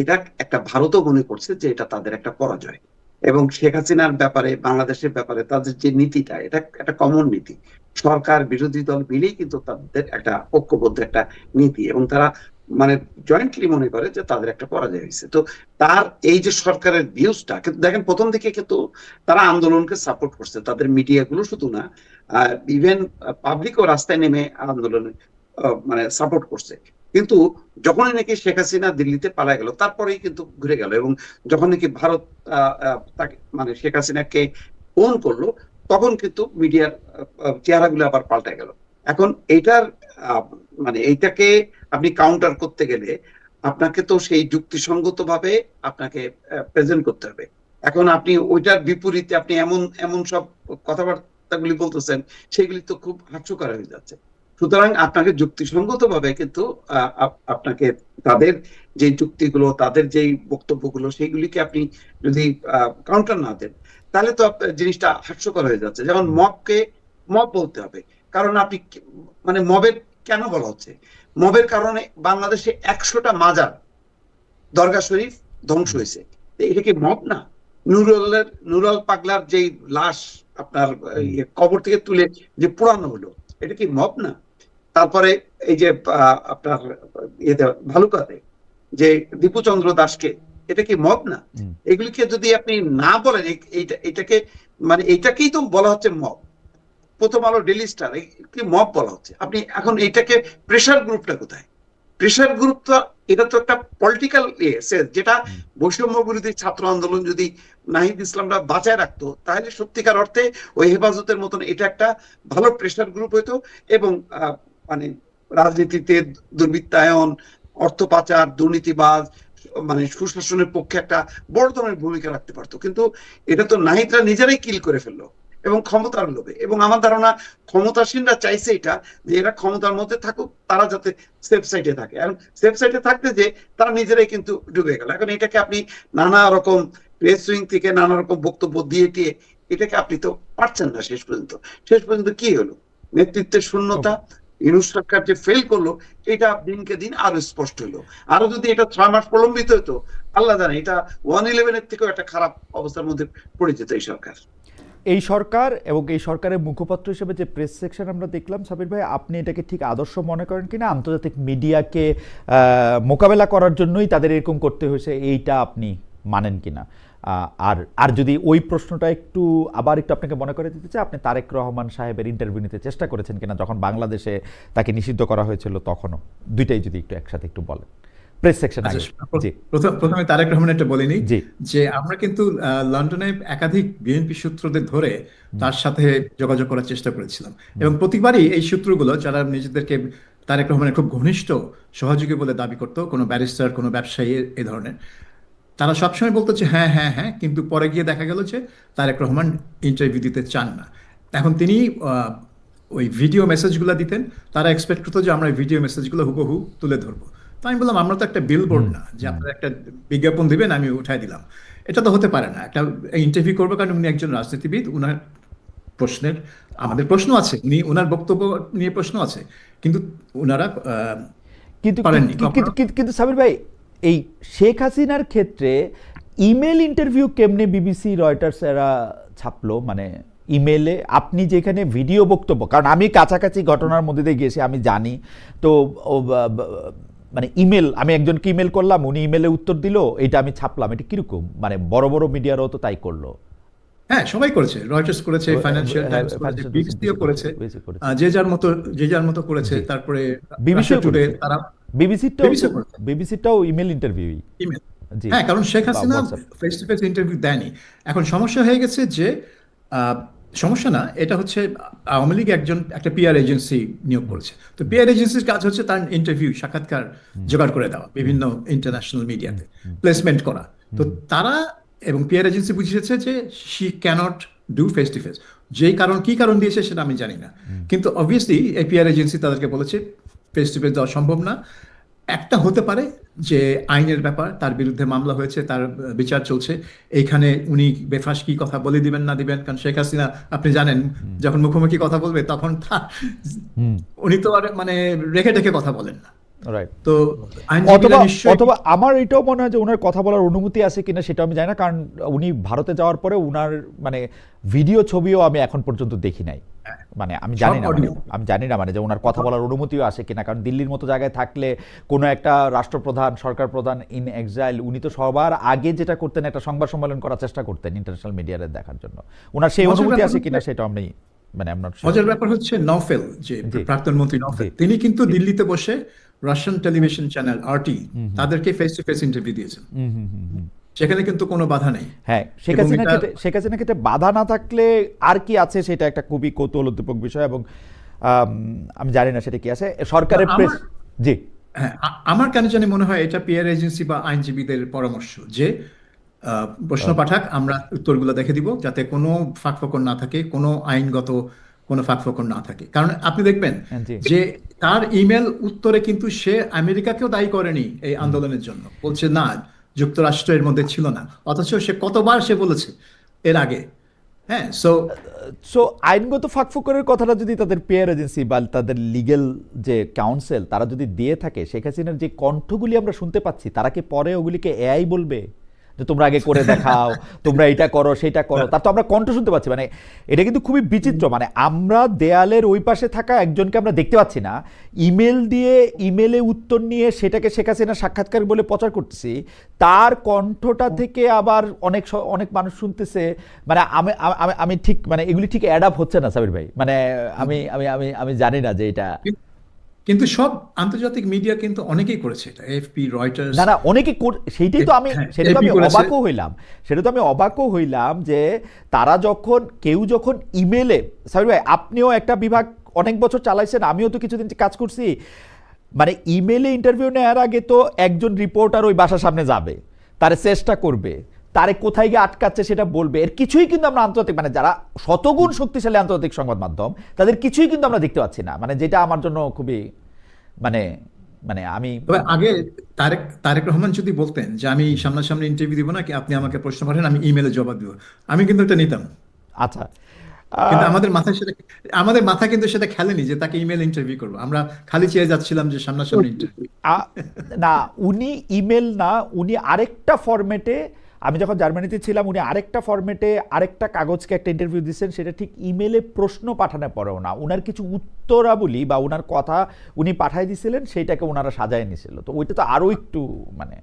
এটা একটা ভারতও মনে করছে যে এটা তাদের একটা পরাজয়। এবং শেখ হাসিনার ব্যাপারে, বাংলাদেশের ব্যাপারে তাদের যে নীতিটা, এটা একটা কমন নীতি, সরকার বিরোধী দল মিলেই কিন্তু তাদের একটা ঐক্যবদ্ধ একটা নীতি, এবং তারা মানে জয়েন্টলি মনে করে যে তাদের একটা পরাজয় হয়েছে। তো তার এই যে সরকারের ভিউজটা, কিন্তু দেখেন প্রথম দিকে কিন্তু তারা আন্দোলনকে সাপোর্ট করছে, তাদের মিডিয়াগুলো শুধু না, ইভেন পাবলিকও রাস্তায় নেমে আন্দোলনে মানে সাপোর্ট করছে। কিন্তু যখনই নাকি শেখ হাসিনা দিল্লিতে পালায় গেল, তারপরেই কিন্তু ঘুরে গেল। এবং যখন নাকি ভারত তাকে মানে শেখ হাসিনাকে ফোন করলো, তখন কিন্তু মিডিয়ার চেহারাগুলো আবার পাল্টে গেল। এখন এইটার মানে এইটাকে আপনি কাউন্টার করতে গেলে আপনাকে তো সেই যুক্তিসঙ্গত ভাবে আপনাকে প্রেজেন্ট করতে হবে। এখন আপনি ওইটার বিপরীতে আপনি এমন এমন সব কথাবার্তাগুলি বলতেছেন, সেগুলি তো খুব হাস্যকর হয়ে যাচ্ছে। সুতরাং আপনাকে যুক্তিসঙ্গত ভাবে কিন্তু আপনাকে তাদের যে যুক্তিগুলো, তাদের যে বক্তব্যগুলো, সেইগুলিকে আপনি যদি কাউন্টার না দেন, তাহলে তো জিনিসটা হাস্যকর হয়ে যাচ্ছে। যেমন মবকে মব বলতে হবে, কারণ আপনি মানে মবের কেন বলা হচ্ছে? মবের কারণে বাংলাদেশে 100টা মাজার, দরগা শরীফ ধ্বংস হয়েছে। এটা কি মব না? নুরাল পাগলার যে লাশ আপনার কবর থেকে তুলে যে পুরানো হলো, এটা কি মব না? তারপরে এই যে আপনার ভালুকাতে যে দীপুচন্দ্র দাসকে, এটা কি মব না? এগুলিকে যদি আপনি না বলেন, এটাকে মানে এইটাকেই তো বলা হচ্ছে মব। প্রথম আলো, ডেইলি স্টার কি মব বলা হচ্ছে? আপনি এখন এইটাকে প্রেশার গ্রুপটা কোথায়? প্রেশার গ্রুপ তো এটা তো একটা পলিটিক্যাল যেটা বৈষম্য বিরোধী ছাত্র আন্দোলন যদি নাহিদ ইসলামরা বাঁচায় রাখতো, তাহলে সত্যিকার অর্থে ওই হেফাজতের মতন এটা একটা ভালো প্রেশার গ্রুপ হইতো, এবং মানে রাজনীতিতে দুর্বৃত্তায়ন, অর্থ পাচার, দুর্নীতিবাজ মানে সুশাসনের পক্ষে একটা বড় ধরনের ভূমিকা রাখতে পারতো। কিন্তু এটা তো নাহিদরা নিজেরাই কিল করে ফেললো এবং ক্ষমতার লোভে। এবং আমার ধারণা ক্ষমতাসীনরা চাইছে এটা, যে এরা ক্ষমতার মধ্যে থাকুক, তারা যাতে সেফ সাইডে থাকে। এবং সেফ সাইডে থাকতে যে তারা নিজেরাই কিন্তু ডুবে গেল। এখন এটাকে আপনি নানা রকম প্রেস উইং থেকে নানা রকম বক্তব্য দিয়ে টিয়ে এটাকে আপনি তো পারছেন না। শেষ পর্যন্ত কি হলো? নেতৃত্বের শূন্যতা, ইউনূস সরকার যে ফেল করলো, এটা দিনকে দিন আরো স্পষ্ট হলো। আরো যদি এটা 6 মাস প্রলম্বিত হতো, আল্লাহ জানে এটা 111 এর থেকেও একটা খারাপ অবস্থার মধ্যে পড়ে যেত এই সরকার। এই সরকার এবং এই সরকারের মুখপাত্র হিসেবে যে প্রেস সেকশন আমরা দেখলাম, সাবির ভাই আপনি এটাকে ঠিক আদর্শ মনে করেন কিনা? আন্তর্জাতিক মিডিয়াকে মোকাবেলা করার জন্যই তাদের এরকম করতে হয়েছে, এইটা আপনি মানেন কিনা? আর যদি ওই প্রশ্নটা একটু আপনাকে মনে করে দিতে চাই, আপনি তারেক রহমান সাহেবের ইন্টারভিউ নিতে চেষ্টা করেছেন কিনা যখন বাংলাদেশে তাকে নিষিদ্ধ করা হয়েছিল তখনও? দুইটাই যদি একটু একসাথে একটু বলেন প্রেস সেকশন। প্রথমে তারেক রহমান একটা বলিনি যে আমরা কিন্তু লন্ডনে একাধিক বিএনপি সূত্রদের ধরে তার সাথে যোগাযোগ করার চেষ্টা করেছিলাম, এবং প্রতিবারই এই সূত্রগুলো, যারা নিজেদেরকে তারেক রহমানের খুব ঘনিষ্ঠ সহযোগী বলে দাবি করতো, কোনো ব্যারিস্টার, কোনো ব্যবসায়ী এই ধরনের, তারা সবসময় বলতো যে হ্যাঁ হ্যাঁ হ্যাঁ, কিন্তু পরে গিয়ে দেখা গেল যে তারেক রহমান ইন্টারভিউ দিতে চান না। এখন তিনি ওই ভিডিও মেসেজগুলো দিতেন, তারা এক্সপেক্ট করতো যে আমরা ভিডিও মেসেজগুলো হুবহু তুলে ধরবো। তো আমি বললাম, আমরা তো একটা বিলবোর্ড না যে আপনারা একটা বিজ্ঞাপন দিবেন আমি উঠাই দিলাম, এটা তো হতে পারে না। একটা ইন্টারভিউ করবো, কারণ উনি একজন রাজনীতিবিদ, উনার প্রশ্নের আমাদের প্রশ্ন আছে, ওনার বক্তব্য নিয়ে প্রশ্ন আছে, কিন্তু ওনারা কিন্তু পারেননি কিন্তু কখনো। কিন্তু কিন্তু সাবির ভাই, এই শেখ হাসিনার ক্ষেত্রে ইমেল ইন্টারভিউ কেমনে বিবিসি রয়টার্স এরা ছাপলো? মানে ইমেলে আপনি যেখানে ভিডিও বক্তব্য, কারণ আমি কাছাকাছি ঘটনার মধ্যে দিয়ে গেছি, আমি জানি তো মানে ইমেল, আমি একজনকে ইমেল করলাম, উনি ইমেলে উত্তর দিল, এটা আমি ছাপলাম, এটা কিরকম? মানে বড় বড় মিডিয়ারও তো তাই করলো। হ্যাঁ, সবাই করেছে, রয়টার্স করেছে, ফাইন্যান্সিয়াল হ্যাঁ, টাইমস করেছে, Financial Times বিবিসিও করেছে, বেশি করেছে। যে যার মতো করেছে। জি। তারপরে বিবিসিও রাশিয়া টুডে করেছে। তারা বিবিসিটাও বিবিসিও করেছে বিবিসিটাও ইমেল ইন্টারভিউ। ইমেল। জি। হ্যাঁ, কারণ শেখ বা Hasina WhatsApp. Face to face interview দেয়নি। এখন সমস্যা হয়ে গেছে যে আহ, সমস্যা না, এটা হচ্ছে আওয়ামী লীগ একটা পিআর এজেন্সি নিয়োগ করেছে। তো পিআর এজেন্সির কাজ হচ্ছে তার ইন্টারভিউ, সাক্ষাৎকার জোগাড় করে দেওয়া, বিভিন্ন ইন্টারন্যাশনাল মিডিয়াতে প্লেসমেন্ট করা। তো তারা এবং পিআর এজেন্সি বুঝিয়েছে যে she cannot do face to face. কি কারণ দিয়েছে সেটা আমি জানি না, কিন্তু অবভিয়াসলি এই পিআর এজেন্সি তাদেরকে বলেছে ফেস টু ফেস দেওয়া সম্ভব না। একটা হতে পারে যে আইনের ব্যাপার, তার বিরুদ্ধে মামলা হয়েছে, তার বিচার চলছে, এইখানে উনি বেফাস কি কথা বলে দিবেন না দিবেন, কারণ শেখ হাসিনা আপনি জানেন যখন মুখোমুখি কথা বলবে তখন উনি তো আর মানে রেখে রেখে কথা বলেন না। রাইট। তো আইনজীবীরা নিশ্চয়ই অথবা আমার এটাও মনে হয় যে ওনার কথা বলার অনুমতি আছে কিনা সেটা আমি জানি না, কারণ উনি ভারতে যাওয়ার পরে উনার মানে ভিডিও ছবিও আমি এখন পর্যন্ত দেখি নাই। মানে আমি জানি না, audio। মানে যে ওনার কথা বলার অনুমতিও আসে কিনা, কারণ দিল্লির মতো জায়গায় থাকলে কোনো একটা রাষ্ট্রপ্রধান, সরকার প্রধান ইন এক্সাইল, উনি তো সবার আগে যেটা করতেন একটা সংবাদ সম্মেলন করার চেষ্টা করতেন ইন্টারন্যাশনাল মিডিয়ারে দেখার জন্য। ওনার সেই মজার অনুমতি ব্যাপার আছে কিনা হচ্ছে- সেটা আমি মানে আমরা মজার ব্যাপার হচ্ছে নওফেল, যে জি। প্রাক্তন মন্ত্রী নওফেল, জি। তিনি কিন্তু দিল্লিতে বসে রাশিয়ান টেলিভিশন চ্যানেল আরটি তাদেরকে ফেস টু ফেস ইন্টারভিউ দিয়েছেন। সেখানে কিন্তু কোনো বাধা নেই। হ্যাঁ, শেখ এবং হাসিনার এটা- ক্ষেত্রে বাধা না থাকলে আর কি আছে সেটা একটা খুবই কৌতূহলোদ্দীপক বিষয়, এবং আমি জানি না সেটা কি আছে সরকারের আমার- প্রেস। জি। হ্যাঁ, আমার কেন জানি মনে হয় এটা পিআর এজেন্সি বা আইনজীবীদের পরামর্শ যে প্রশ্ন পাঠাক, আমরা উত্তরগুলো দেখে দিব যাতে কোনো ফাঁকফোকর না থাকে, কোনো আইনগত কোনো ফাঁকফোকর না থাকে। কারণ আপনি দেখবেন জি। যে তার ইমেল উত্তরে কিন্তু সে আমেরিকাকেও দায়ী করেনি এই আন্দোলনের জন্য, বলছে না যুক্তরাষ্ট্রের মধ্যে ছিল না, অথচ সে কতবার সে বলেছে এর আগে। হ্যাঁ, সো আইনগত ফাঁকফোকরের কথাটা যদি তাদের পেয়ার এজেন্সি বা তাদের লিগ্যাল যে কাউন্সিল তারা যদি দিয়ে থাকে, শেখ হাসিনার যে কণ্ঠগুলি আমরা শুনতে পাচ্ছি, তারা কি পরে ওগুলিকে এআই বলবে যে তোমরা আগে করে দেখাও, তোমরা এটা করো সেটা করো? তার তো আমরা কণ্ঠ শুনতে পাচ্ছি। মানে এটা কিন্তু খুবই বিচিত্র। মানে আমরা দেয়ালের ওই পাশে থাকা একজনকে আমরা দেখতে পাচ্ছি না, ইমেল দিয়ে ইমেলে উত্তর নিয়ে সেটাকে শেখ হাসিনা সাক্ষাৎকার বলে প্রচার করতেছি, তার কণ্ঠটা থেকে আবার অনেক মানুষ শুনতেছে। মানে আমি ঠিক মানে এগুলি ঠিক অ্যাড আপ হচ্ছে না সাবির ভাই। মানে আমি আমি আমি আমি জানি না যে এটা। কিন্তু সব আন্তর্জাতিক মিডিয়া কিন্তু অনেকেই করেছে এটা, এএফপি, রয়টার্স। না সেইটাই তো আমি হ্যাঁ, সেটা তো আমি AP করেছে। অবাকও হইলাম যে তারা কেউ যখন ইমেলে, সাবির ভাই আপনিও একটা বিভাগ অনেক বছর চালাইছেন, আমিও তো কিছুদিন কাজ করছি, মানে ইমেলে ইন্টারভিউ নেওয়ার আগে তো একজন রিপোর্টার ওই বাসার সামনে যাবে, তারে চেষ্টা করবে, তারে কোথায় গিয়ে আটকাচ্ছে সেটা বলবে। এর কিছুই কিন্তু আমরা আন্তর্জাতিক, মানে যারা শতগুণ শক্তিশালী আন্তর্জাতিক সংবাদ মাধ্যম, তাদের কিছুই কিন্তু আমরা দেখতে পাচ্ছি না। মানে যেটা আমার জন্য খুবই মানে আমি তবে আগে তারেক রহমান যদি বলতেন যে আমি সামনাসামনি ইন্টারভিউ দিব না, কি আপনি আমাকে প্রশ্ন পাঠান, আমি ইমেলে জবাব দিব, আমি কিন্তু এটা নিতাম। আচ্ছা। কিন্তু আমাদের মাথায় কিন্তু সেটা খেলেনি যে তাকে ইমেল ইন্টারভিউ করবো, আমরা খালি চেয়ে যাচ্ছিলাম যে সামনাসামনি ইন্টারভিউ। না, উনি ইমেল না, উনি আরেকটা ফরম্যাটে, আমি যখন জার্মানিতে ছিলাম উনি আরেকটা ফরম্যাটে আরেকটা কাগজকে একটা ইন্টারভিউ দিচ্ছেন, সেটা ঠিক ইমেলে প্রশ্ন পাঠানোর পরেও না, ওনার কিছু উত্তরাবলী বা ওনার কথা উনি পাঠাই দিছিলেন, সেইটাকে ওনারা সাজায় নিছিল। তো ওইটা তো আরো একটু মানে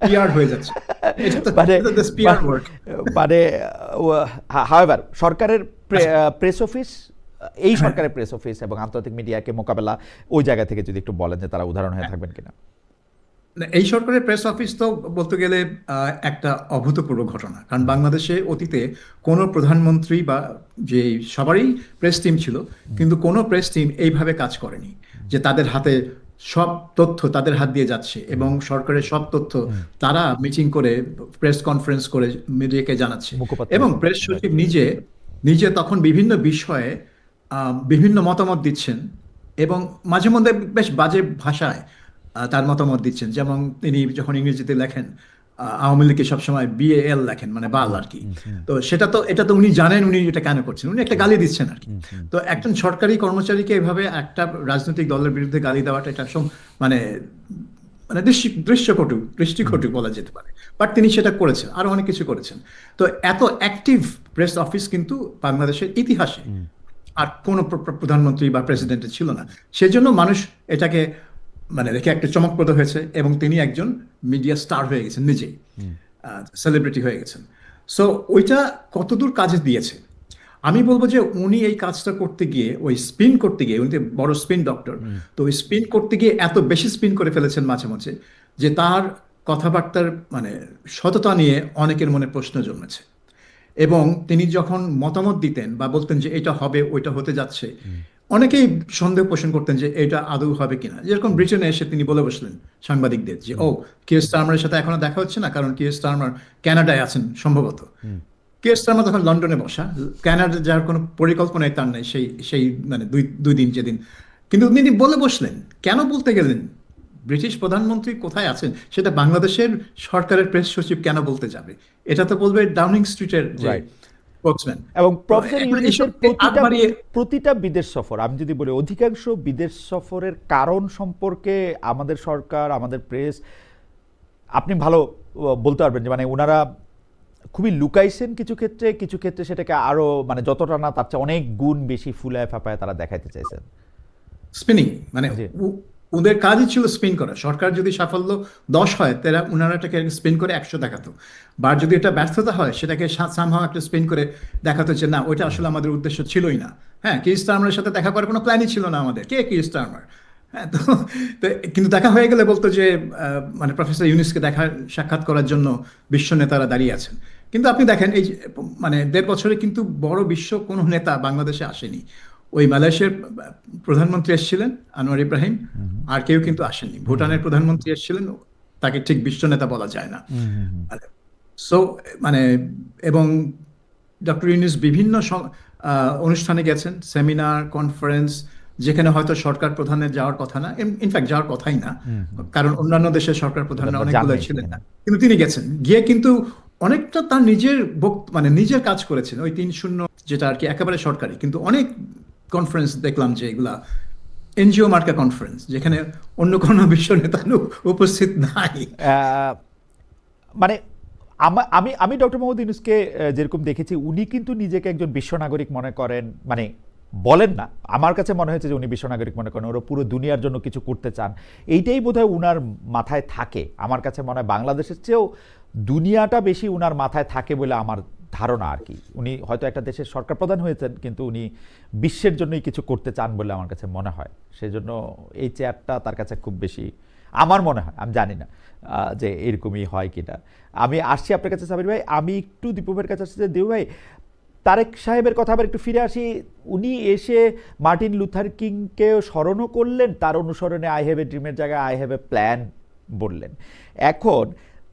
পিআর হয়ে যাচ্ছে। এটা তো মানে PR work। মানে হাওয়েভার সরকারের প্রেস অফিস, এই সরকারের প্রেস অফিস এবং আন্তর্জাতিক মিডিয়াকে মোকাবেলা ওই জায়গা থেকে যদি একটু বলেন যে তারা উদাহরণ হয়ে থাকবেন কিনা। এই সরকারের প্রেস অফিস তো বলতে গেলে একটা অভূতপূর্ব ঘটনা, কারণ বাংলাদেশে অতীতে কোনো প্রধানমন্ত্রী বা যে সবারই প্রেস টিম ছিল, কিন্তু কোনো প্রেস টিম এইভাবে কাজ করেনি যে তাদের হাতে সব তথ্য তাদের হাত দিয়ে যাচ্ছে এবং সরকারের সব তথ্য তারা মিটিং করে প্রেস কনফারেন্স করে মিডিয়াকে জানাচ্ছে। এবং প্রেস সচিব নিজে তখন বিভিন্ন বিষয়ে বিভিন্ন মতামত দিচ্ছেন এবং মাঝে মধ্যে বেশ বাজে ভাষায় তার মতামত দিচ্ছেন। যেমন তিনি যখন ইংরেজিতে লেখেন আওয়ামী লীগকে সবসময় BAL লেখেন, মানে বাল আর কি। তো এটা তো উনি জানেন উনি এটা কেন করছেন, উনি একটা গালি দিচ্ছেন আর কি। তো একজন সরকারি কর্মচারীকে এভাবে একটা রাজনৈতিক দলের বিরুদ্ধে গালি দেওয়াটা এটা মানে মানে দৃষ্টিকটু বলা যেতে পারে। বাট তিনি সেটা করেছেন, আরো অনেক কিছু করেছেন। তো এত অ্যাক্টিভ প্রেস অফিস কিন্তু বাংলাদেশের ইতিহাসে আর কোনো প্রধানমন্ত্রী বা প্রেসিডেন্টের ছিল না। সেজন্য মানুষ এটাকে মানে দেখে একটা চমকপ্রদ হয়েছে, এবং তিনি একজন মিডিয়া স্টার হয়ে গেছেন, নিজেই সেলিব্রিটি হয়ে গেছেন। সো ওইটা কতদূর কাজে দিয়েছে আমি বলবো যে উনি এই কাজটা করতে গিয়ে, ওই স্পিন করতে গিয়ে, উনি তো বড় স্পিন ডক্টর, তো ওই স্পিন করতে গিয়ে এত বেশি স্পিন করে ফেলেছেন মাঝে মাঝে যে তার কথাবার্তার মানে সততা নিয়ে অনেকের মনে প্রশ্ন জন্মেছে। এবং তিনি যখন মতামত দিতেন বা বলতেন যে এটা হবে, ওইটা হতে যাচ্ছে, অনেকেই সন্দেহ পোষণ করতেন যে এটা আদৌ হবে কিনা। যেরকম ব্রিটেনে এসে তিনি বলে বসলেন সাংবাদিকদের যে কিয়ার স্টারমারের সাথে এখনো দেখা হচ্ছে না, কারণ কিয়ার স্টারমার কানাডায় আছেন সম্ভবত। কিয়ার স্টারমার তখন লন্ডনে বসা, কানাডা যাওয়ার কোনো পরিকল্পনাই তার নেই সেই মানে দুই দিন যেদিন। কিন্তু তিনি বলে বসলেন, কেন বলতে গেলেন? ব্রিটিশ প্রধানমন্ত্রী কোথায় আছেন সেটা বাংলাদেশের সরকারের প্রেস সচিব কেন বলতে যাবে? এটা তো বলবে ডাউনিং স্ট্রিটের যে স্পোকসম্যান। এবং প্রফেসর ইউনূসের প্রতিটা বিদেশ সফর, আমি যদি বলি অধিকাংশ বিদেশ সফরের কারণ সম্পর্কে আমাদের সরকার, আমাদের প্রেস, আপনি ভালো বলতে পারবেন যে মানে ওনারা খুবই লুকাইছেন কিছু ক্ষেত্রে সেটাকে আরো মানে যতটা না তার চেয়ে অনেক গুণ বেশি ফুলায় ফাঁপায় তারা দেখাইতে চাইছেন। স্পিনিং মানে ওদের কাজই ছিল স্পিন করা। সরকার যদি সাফল্য 10 হয় তারা ওনারা এটাকে স্পিন করে 100 দেখাতো, বা যদি এটা ব্যর্থতা হয় সেটাকে সামহাও একটা স্পিন করে দেখাতো যে না, ওইটা আসলে আমাদের উদ্দেশ্য ছিলই না। হ্যাঁ, কিয়ার স্টারমারের সাথে দেখা করার কোনো প্ল্যানই ছিল না আমাদের। কে কিয়ার স্টারমার? হ্যাঁ, তো কিন্তু দেখা হয়ে গেলে বলতো যে মানে প্রফেসর ইউনূসকে সাক্ষাৎ করার জন্য বিশ্ব নেতারা দাঁড়িয়ে আছেন। কিন্তু আপনি দেখেন এই মানে 1.5 বছরে কিন্তু বড় বিশ্ব কোনো নেতা বাংলাদেশে আসেনি। ওই মালয়েশিয়ার প্রধানমন্ত্রী এসেছিলেন আনোয়ার ইব্রাহিম, আর কেউ কিন্তু আসেননি। ভুটানের প্রধানমন্ত্রী এসেছিলেন, তাকে ঠিক বিশ্ব নেতা বলা যায় না। সো মানে এবং ডক্টর ইউনূস বিভিন্ন অনুষ্ঠানে গেছেন, সেমিনার, কনফারেন্স, যেখানে হয়তো সরকার প্রধানের যাওয়ার কথা না, ইনফ্যাক্ট যাওয়ার কথাই না, কারণ অন্যান্য দেশের সরকার প্রধানের অনেকগুলো ছিলেন না, কিন্তু তিনি গেছেন। গিয়ে কিন্তু অনেকটা তার নিজের মানে নিজের কাজ করেছেন। ওই 3-0 যেটা আর কি একেবারে সরকারি, কিন্তু অনেক কনফারেন্স দেখলাম যে এগুলা এনজিও মার্কা কনফারেন্স, যেখানে অন্য কোনো বিশ্ব নেতা উপস্থিত নাই। মানে আমি ডক্টর মোহাম্মদ ইউনূসকে যেরকম দেখেছি, উনি কিন্তু নিজেকে একজন বিশ্ব নাগরিক মনে করেন, মানে বলেন না, আমার কাছে মনে হয়েছে যে উনি বিশ্ব নাগরিক মনে করেন, ওরা পুরো দুনিয়ার জন্য কিছু করতে চান। এইটাই বোধহয় উনার মাথায় থাকে। আমার কাছে মনে হয় বাংলাদেশের চেয়েও দুনিয়াটা বেশি উনার মাথায় থাকে বলে আমার ধারণা আর কি। উনি হয়তো একটা দেশের সরকার প্রধান হয়েছেন, কিন্তু উনি বিশ্বের জন্যই কিছু করতে চান বলে আমার কাছে মনে হয়। সেজন্য এই চেয়ারটা তার কাছে খুব বেশি, আমার মনে হয়, আমি জানি না যে এরকমই হয় কিনা। আমি আসছি আপনার কাছে সাবির ভাই, আমি একটু দীপুভের কাছে আসছি যে দীপু ভাই, তারেক সাহেবের কথা আবার একটু ফিরে আসি। উনি এসে মার্টিন লুথার কিংকে স্মরণও করলেন, তার অনুসরণে আই হ্যাভ এ ড্রিমের জায়গায় আই হ্যাভ এ প্ল্যান বললেন। এখন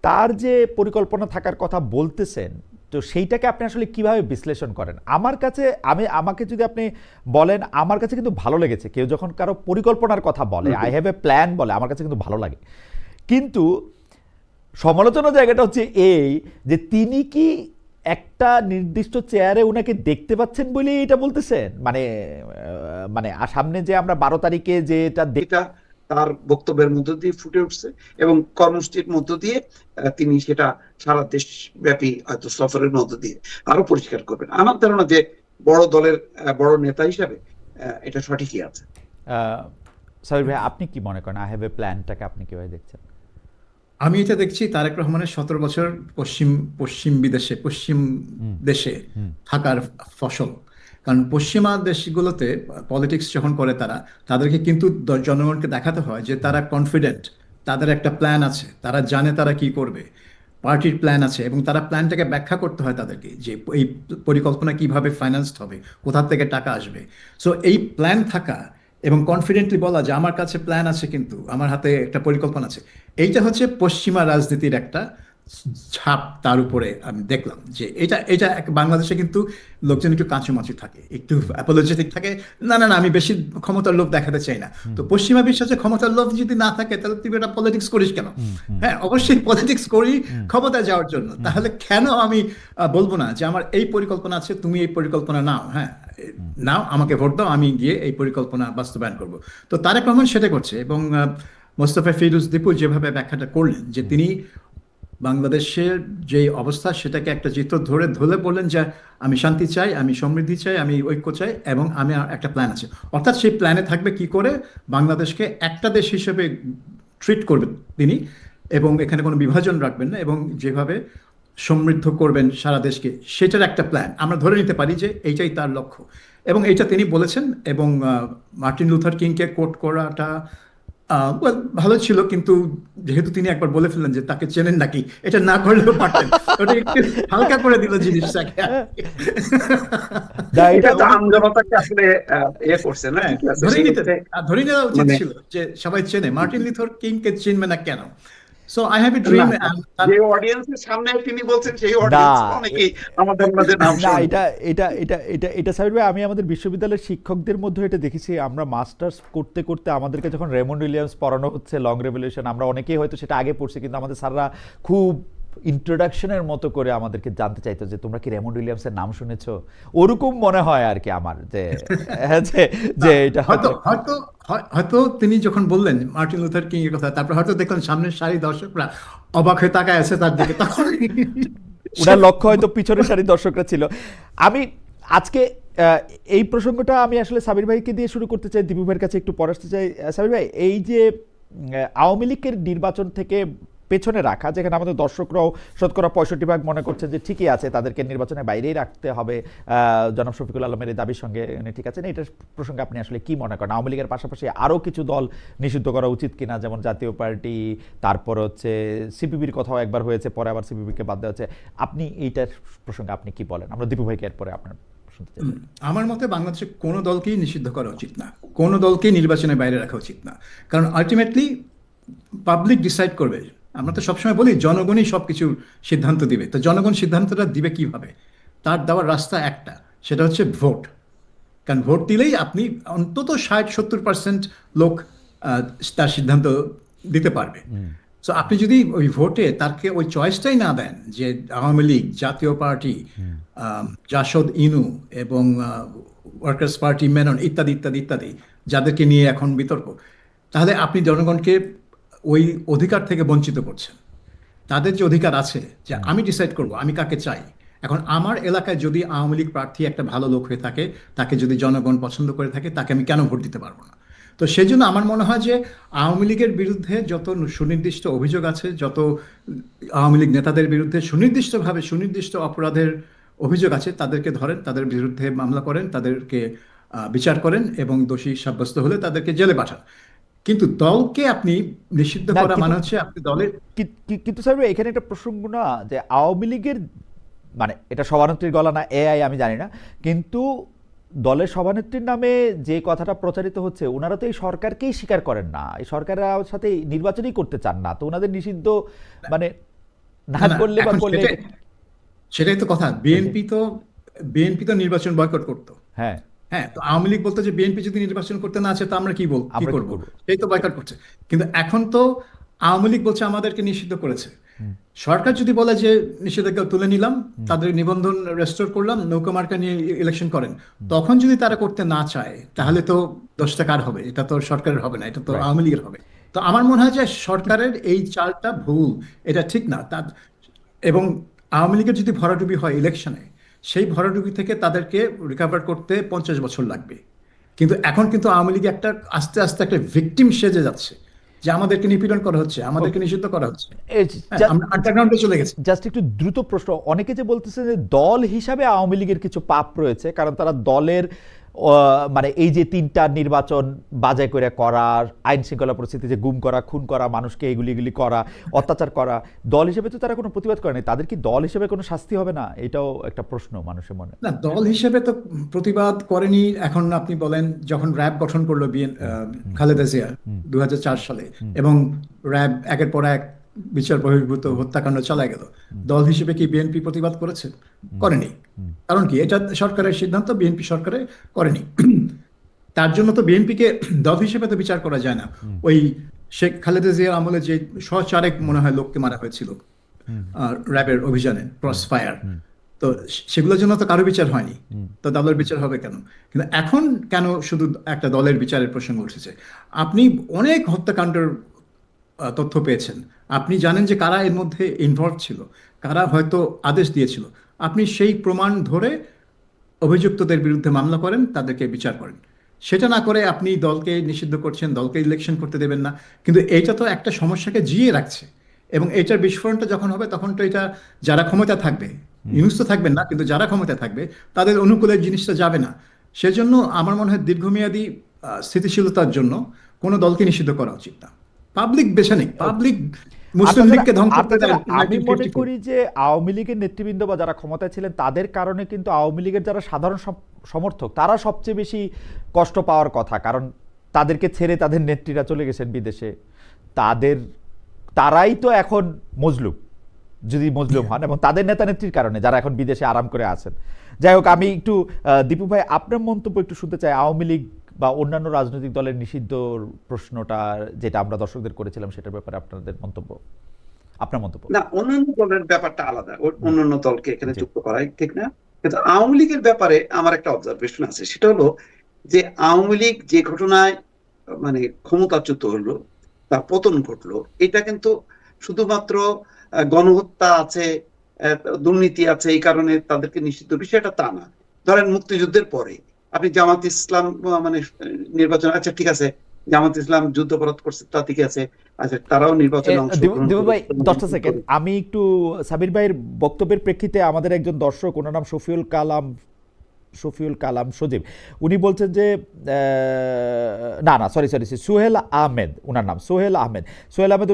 তার যে পরিকল্পনা থাকার কথা বলতেছেন, তো সেইটাকে আপনি আসলে কিভাবে বিশ্লেষণ করেন? আমার কাছে আমাকে যদি আপনি বলেন, আমার কাছে কিন্তু ভালো লেগেছে কেউ যখন কারো পরিকল্পনার কথা বলে, আই হ্যাভ এ প্ল্যান বলে, আমার কাছে কিন্তু ভালো লাগে। কিন্তু সমালোচনার জায়গাটা হচ্ছে এই যে তিনি কি একটা নির্দিষ্ট চেয়ারে ওনাকে দেখতে পাচ্ছেন বলেই এটা বলতেছেন? মানে সামনে যে আমরা 12 তারিখে যে এটা তার বক্তব্যের মধ্য দিয়ে ফুটে উঠছে, এবং কর্মসূচির মধ্য দিয়ে তিনি সেটা সারা দেশ ব্যাপী হয়তো সফরের মধ্য দিয়ে আরো পরিষ্কার করবেন। আমার ধারণা যে বড় দলের বড় নেতা হিসাবে এটা সঠিকই আছে। সাবির ভাই, আপনি কি মনে করেন? আই হ্যাভ এ প্ল্যানটাকে আপনি কিভাবে দেখছেন? আমি এটা দেখছি তারেক রহমানের 17 বছর পশ্চিম দেশে থাকার ফসল। কারণ পশ্চিমা দেশগুলোতে পলিটিক্স যখন করে তাদেরকে কিন্তু জনগণকে দেখাতে হয় যে তারা কনফিডেন্ট, তাদের একটা প্ল্যান আছে, তারা জানে তারা কি করবে, পার্টির প্ল্যান আছে, এবং তারা প্ল্যানটাকে ব্যাখ্যা করতে হয় তাদেরকে যে এই পরিকল্পনা কিভাবে ফাইন্যান্সড হবে, কোথা থেকে টাকা আসবে। সো এই প্ল্যান থাকা এবং কনফিডেন্টলি বলা যে আমার কাছে প্ল্যান আছে, কিন্তু আমার হাতে একটা পরিকল্পনা আছে, এইটা হচ্ছে পশ্চিমা রাজনীতির একটা ছাপ তার উপরে আমি দেখলাম যে এটা এটা বাংলাদেশে কিন্তু লোকজন একটু কাঁচুমাচু থাকে, একটু অ্যাপোলজেটিক থাকে, না না না আমি বেশি ক্ষমতার লোভ দেখাতে চাই না। তো পশ্চিমা বিশ্বাসে ক্ষমতার লোভ যদি না থাকে তাহলে তুই এটা পলিটিক্স করিস কেন? হ্যাঁ, অবশ্যই পলিটিক্স করি ক্ষমতায় যাওয়ার জন্য। তাহলে কেন আমি বলবো না যে আমার এই পরিকল্পনা আছে, তুমি এই পরিকল্পনা নাও, হ্যাঁ নাও, আমাকে ভোট দাও, আমি গিয়ে এই পরিকল্পনা বাস্তবায়ন করব। তো তারেক রহমান সেটা করছে। এবং মোস্তফা ফিরোজ দীপু যেভাবে ব্যাখ্যাটা করলেন যে তিনি বাংলাদেশের যে অবস্থা সেটাকে একটা চিত্র ধরে ধরে বললেন যে আমি শান্তি চাই, আমি সমৃদ্ধি চাই, আমি ঐক্য চাই, এবং আমি একটা প্ল্যান আছে। অর্থাৎ সেই প্ল্যানে থাকবে কি করে বাংলাদেশকে একটা দেশ হিসেবে ট্রিট করবেন তিনি, এবং এখানে কোনো বিভাজন রাখবেন না, এবং যেভাবে সমৃদ্ধ করবেন সারা দেশকে সেটার একটা প্ল্যান আমরা ধরে নিতে পারি যে এইটাই তার লক্ষ্য। এবং এইটা তিনি বলেছেন। এবং মার্টিন লুথার কিংকে কোট করাটা well, ভালো ছিল, কিন্তু যেহেতু তিনি একবার বলে ফেললেন যে তাকে চেনেন নাকি, এটা না করলেও পারতেন, ওটা একটু হালকা করে দিল জিনিসটাকে। না, এটা এটা তো আমজনতাকে আসলে করছে না, ঠিক আছে, ধরে নিতে সেক্ষেত্রে ধরে নেওয়া উচিত মানে ছিল যে সবাই চেনে, মার্টিন লুথার কিংকে চিনবে না কেন? So I have a dream. না, যে অডিয়েন্সের সামনে তিনি বলছেন সেই না অডিয়েন্স অনেকেই আমাদের মাঝে নাম না, শুনে। এটা সাবির ভাই, আমি আমাদের বিশ্ববিদ্যালয়ের শিক্ষকদের মধ্যে এটা দেখেছি। আমরা মাস্টার্স করতে করতে আমাদেরকে যখন রেমন্ড উইলিয়ামস পড়ানো হচ্ছে, লং রেভলিউশন, আমরা অনেকেই হয়তো সেটা আগে পড়ছি, কিন্তু আমাদের স্যাররা খুব ইন্ট্রোডাকশনের মতো করে আমাদেরকে জানতে চাইতো যে তোমরা কি রেমন্ড উইলিয়ামসের নাম শুনেছো। ওরকম মনে হয় আর কি আমার, যে যে এটা হয়তো হয়তো হয়তো তিনি যখন বললেন মার্টিন লুথার কিং এর কথা, তারপর হয়তো দেখলেন সামনের সারি দর্শকরা অবাক হয়ে তাকায় আছে তার দিকে, তখন ওনার লক্ষ্য হয়তো পিছনের সারির দর্শকরা ছিল। আমি আজকে এই প্রসঙ্গটা আমি আসলে সাবির ভাইকে দিয়ে শুরু করতে চাই, দীপু ভাইয়ের কাছে একটু পরে আসতে চাই। সাবির ভাই, এই যে আওয়ামী লীগের নির্বাচন থেকে পেছনে রাখা, যেখানে আমাদের দর্শকরাও শতকরা 65% মনে করছেন যে ঠিকই আছে, তাদেরকে নির্বাচনের বাইরেই রাখতে হবে জনাব শফিকুল আলমের এই দাবির সঙ্গে, ঠিক আছে না, এটার প্রসঙ্গে আপনি আসলে কি মনে করেন? আওয়ামী লীগের পাশাপাশি আরও কিছু দল নিষিদ্ধ করা উচিত কিনা, যেমন জাতীয় পার্টি, তারপর হচ্ছে সিপিবির কথাও একবার হয়েছে, পরে আবার সিপিবিকে বাদ দেওয়া হচ্ছে। আপনি এইটার প্রসঙ্গে আপনি কি বলেন? আমরা দীপু ভাইকে এরপরে আপনার শুনতে চাই। আমার মতে বাংলাদেশে কোনো দলকেই নিষিদ্ধ করা উচিত না, কোনো দলকেই নির্বাচনের বাইরে রাখা উচিত না। কারণ আলটিমেটলি পাবলিক ডিসাইড করবে। আমরা তো সবসময় বলি জনগণই সবকিছু সিদ্ধান্ত দিবে। তো জনগণ সিদ্ধান্তটা দিবে কিভাবে? তার দেওয়ার রাস্তা একটা, সেটা হচ্ছে ভোট। কারণ ভোট দিলেই আপনি অন্তত 60-70% লোক তার সিদ্ধান্ত দিতে পারবে। সো আপনি যদি ওই ভোটে তাকে ওই চয়েসটাই না দেন যে আওয়ামী লীগ, জাতীয় পার্টি, জাসদ ইনু এবং ওয়ার্কার্স পার্টি মেনন ইত্যাদি ইত্যাদি ইত্যাদি, যাদেরকে নিয়ে এখন বিতর্ক, তাহলে আপনি জনগণকে ওই অধিকার থেকে বঞ্চিত করছেন। তাদের যে অধিকার আছে যে আমি ডিসাইড করব আমি কাকে চাই। এখন আমার এলাকায় যদি আওয়ামী লীগ প্রার্থী একটা ভালো লোক হয়ে থাকে, তাকে যদি জনগণ পছন্দ করে থাকে, তাকে আমি কেন ভোট দিতে পারবো না? তো সেই জন্য আমার মনে হয় যে আওয়ামী লীগের বিরুদ্ধে যত সুনির্দিষ্ট অভিযোগ আছে, যত আওয়ামী লীগ নেতাদের বিরুদ্ধে সুনির্দিষ্টভাবে সুনির্দিষ্ট অপরাধের অভিযোগ আছে, তাদেরকে ধরেন, তাদের বিরুদ্ধে মামলা করেন, তাদেরকে বিচার করেন, এবং দোষী সাব্যস্ত হলে তাদেরকে জেলে পাঠান। কিন্তু দলকে আপনি নিষিদ্ধ করা মানে হচ্ছে আপনি দলের কিন্তু স্যার এখানে একটা প্রসঙ্গ না, যে আওয়ামী লীগের মানে এটা সভানেত্রীর গলা না এআই আমি জানি না, কিন্তু দলের সভানেত্রীর নামে যে কথাটা প্রচারিত হচ্ছে, ওনারা তো এই সরকারকেই স্বীকার করেন না, এই সরকারের সাথে নির্বাচনই করতে চান না, তো ওনাদের নিষিদ্ধ মানে না করলে বা করলে সেটাই তো কথা। বিএনপি তো নির্বাচন বয়কট করতো। হ্যাঁ হ্যাঁ, তো আওয়ামী লীগ বলতো যে বিএনপি যদি নির্বাচন করতে না চায় তো আমরা কি করবো, সেই তো বয়কট করছে। কিন্তু এখন তো আওয়ামী লীগ বলছে আমাদেরকে নিষিদ্ধ করেছে। সরকার যদি বলে যে নিষেধাজ্ঞা তুলে নিলাম, তাদের নিবন্ধন রেস্টোর করলাম, নৌকা মার্কা নিয়ে ইলেকশন করেন, তখন যদি তারা করতে না চায় তাহলে তো দোষটা কার হবে? এটা তো সরকারের হবে না, এটা তো আওয়ামী লীগের হবে। তো আমার মনে হয় যে সরকারের এই চালটা ভুল, এটা ঠিক না। এবং আওয়ামী লীগের যদি ভরাডুবি হয় ইলেকশনে, সেই ভরাডুবি থেকে তাদেরকে রিকভার করতে 50 বছর লাগবে। কিন্তু এখন কিন্তু আওয়ামী লীগ একটা আস্তে আস্তে একটা ভিকটিম সেজে যাচ্ছে, যে আমাদেরকে নিপীড়ন করা হচ্ছে, আমাদেরকে নিষিদ্ধ করা হচ্ছে, আমরা আন্ডারগ্রাউন্ডে চলে গেছি। জাস্ট একটু দ্রুত প্রশ্ন, অনেকে যে বলতেছে যে দল হিসাবে আওয়ামী লীগের কিছু পাপ রয়েছে, কারণ তারা দলের মানে এই যে 3টা নির্বাচন বাজায় করে করা, আইন শৃঙ্খলা পরিস্থিতি, যে গুম করা, খুন করা, মানুষকে এগুলি করা, অত্যাচার করা, দল হিসেবে তো তারা কোনো প্রতিবাদ করে নাই, তাদের কি দল হিসেবে কোনো শাস্তি হবে না? এটাও একটা প্রশ্ন মানুষের মনে। না, দল হিসেবে তো প্রতিবাদ করেনি। এখন আপনি বলেন যখন র্যাব গঠন করলো খালেদা জিয়া 2004 সালে, এবং র্যাব একের পর এক বিচার বহির্ভূত হত্যাকাণ্ড চালা গেল, দল হিসেবে কি বিএনপি প্রতিবাদ করেছে? করেনি। কারণ কি? এটা সরকারের সিদ্ধান্ত, বিএনপি সরকারে করেনি। তার জন্য তো বিএনপিকে দল হিসেবে তো বিচার করা যায় না। ওই শেখ খালেদা জিয়ার আমলে যে 104 মনে হয় লোককে মারা হয়েছিল র্যাবের অভিযানে, ক্রস ফায়ার, তো সেগুলোর জন্য তো কারো বিচার হয়নি, তো দলের বিচার হবে কেন? কিন্তু এখন কেন শুধু একটা দলের বিচারের প্রসঙ্গ উঠেছে? আপনি অনেক হত্যাকাণ্ডের তথ্য পেয়েছেন, আপনি জানেন যে কারা এর মধ্যে ইনভলভ ছিল, কারা হয়তো আদেশ দিয়েছিল। আপনি সেই প্রমাণ ধরে অভিযুক্তদের বিরুদ্ধে মামলা করেন, তাদেরকে বিচার করেন। সেটা না করে আপনি দলকে নিষিদ্ধ করছেন, দলকে ইলেকশন করতে দেবেন না। কিন্তু এইটা তো একটা সমস্যাকে জিয়ে রাখছে, এবং এইটার বিস্ফোরণটা যখন হবে তখন তো এটা যারা ক্ষমতা থাকবে, ইউনুস তো থাকবেন না, কিন্তু যারা ক্ষমতা থাকবে তাদের অনুকূলে জিনিসটা যাবে না। সেজন্য আমার মনে হয় দীর্ঘমেয়াদী স্থিতিশীলতার জন্য কোনো দলকে নিষিদ্ধ করা উচিত না। পাবলিক বেছে নেই, পাবলিক মুসলিম লীগকে ধ্বংস করে দেয় আমি মনে 1954 করি যে আওয়ামী লীগের নেতৃবৃন্দ বা যারা ক্ষমতায় ছিলেন তাদের কারণে কিন্তু আওয়ামী লীগের যারা সাধারণ সমর্থক তারা সবচেয়ে বেশি কষ্ট পাওয়ার কথা, কারণ তাদেরকে ছেড়ে তাদের নেত্রীরা চলে গেছেন বিদেশে, তারাই তো এখন মজলুম, যদি মজলুম হন, এবং তাদের নেতা নেত্রীর কারণে যারা এখন বিদেশে আরাম করে আছেন। যাই হোক, আমি একটু দীপু ভাই আপনার মন্তব্য একটু শুনতে চাই আওয়ামী লীগ বা অন্যান্য রাজনৈতিক দলের নিষিদ্ধর প্রশ্নটা যেটা আমরা দর্শকদের করেছিলাম সেটার ব্যাপারে আপনার মন্তব্য। না, অন্যান্য দলের ব্যাপারটা আলাদা, অন্যান্য দলকে এখানে যুক্ত করাই ঠিক না। কিন্তু আওয়ামী লীগের ব্যাপারে আমার একটা অবজারভেশন আছে, সেটা হলো যে আওয়ামী লীগ যে ঘটনায় মানে ক্ষমতাচ্যুত হলো, তার পতন ঘটলো, এটা কিন্তু শুধুমাত্র গণহত্যা আছে, দুর্নীতি আছে, এই কারণে তাদেরকে নিষিদ্ধ, বিষয়টা তা না। ধরেন মুক্তিযুদ্ধের পরে আপনি জামাত ইসলাম মানে নির্বাচন, আচ্ছা ঠিক আছে, জামাত ইসলাম যুদ্ধাপরাধ করছে, তা ঠিক আছে, আচ্ছা তারাও নির্বাচনে অংশগ্রহণ দীপু ভাই 10টা করে। সেকেন্ড, আমি একটু সাবির ভাইয়ের বক্তব্যের প্রেক্ষিতে আমাদের একজন দর্শক, ওনার নাম শফিউল কালাম সজীব, উনি বলছেন যে সরি সোহেল আহমেদ, ওনার নাম সোহেল আহমেদ,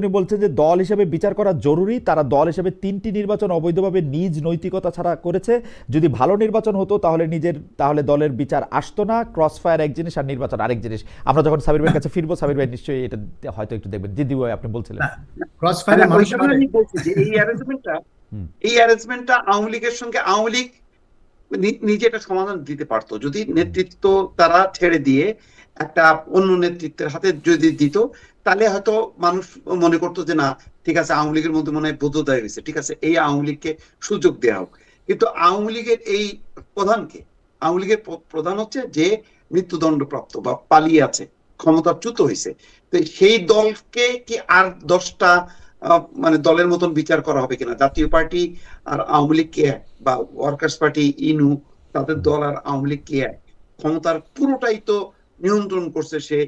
উনি বলছেন যে দল হিসেবে বিচার করা জরুরি। তারা দল হিসেবে 3টি নির্বাচন অবৈধভাবে নিজ নৈতিকতা ছাড়া করেছে। যদি ভালো নির্বাচন হতো তাহলে দলের বিচার আসতো না। ক্রস ফায়ার এক জিনিস আর নির্বাচন আরেক জিনিস। আমরা যখন সাবির ভাইয়ের কাছে ফিরবো, সাবির ভাই নিশ্চয়ই এটা হয়তো একটু দেখবেন। জি ভাই, আপনি বলছিলেন ক্রস ফায়ারে মানুষ মারে। আমি বলছি যে এই অ্যারেঞ্জমেন্টটা আওয়ামী লীগের সঙ্গে আওয়ামী লীগ নিজে একটা সমাধান দিতে পারতো, যদি নেতৃত্ব তারা ছেড়ে দিয়ে একটা অন্য নেতৃত্বের হাতে যদি দিত, তাহলে হয়তো মানুষ মনে করতো যে না ঠিক আছে, আওয়ামী লীগের মধ্যে মনে হয় বোধোদয় হয়েছে, ঠিক আছে এই আওয়ামী লীগকে সুযোগ দেওয়া হোক। কিন্তু আওয়ামী লীগের এই আওয়ামী লীগের প্রধান হচ্ছে যে মৃত্যুদণ্ডপ্রাপ্ত বা পালিয়ে আছে, ক্ষমতাচ্যুত হয়েছে, তো সেই দলকে কি আর 10টা মানে দলের মতন বিচার করা হবে কিনা? জাতীয় পার্টি আর আওয়ামী লীগ কে এক, বা ওয়ার্কার্স পার্টি ইনু, তাদের দল আর আওয়ামী লীগ কে এক? ক্ষমতার পুরোটাই তো নিয়ন্ত্রণ করছে সে।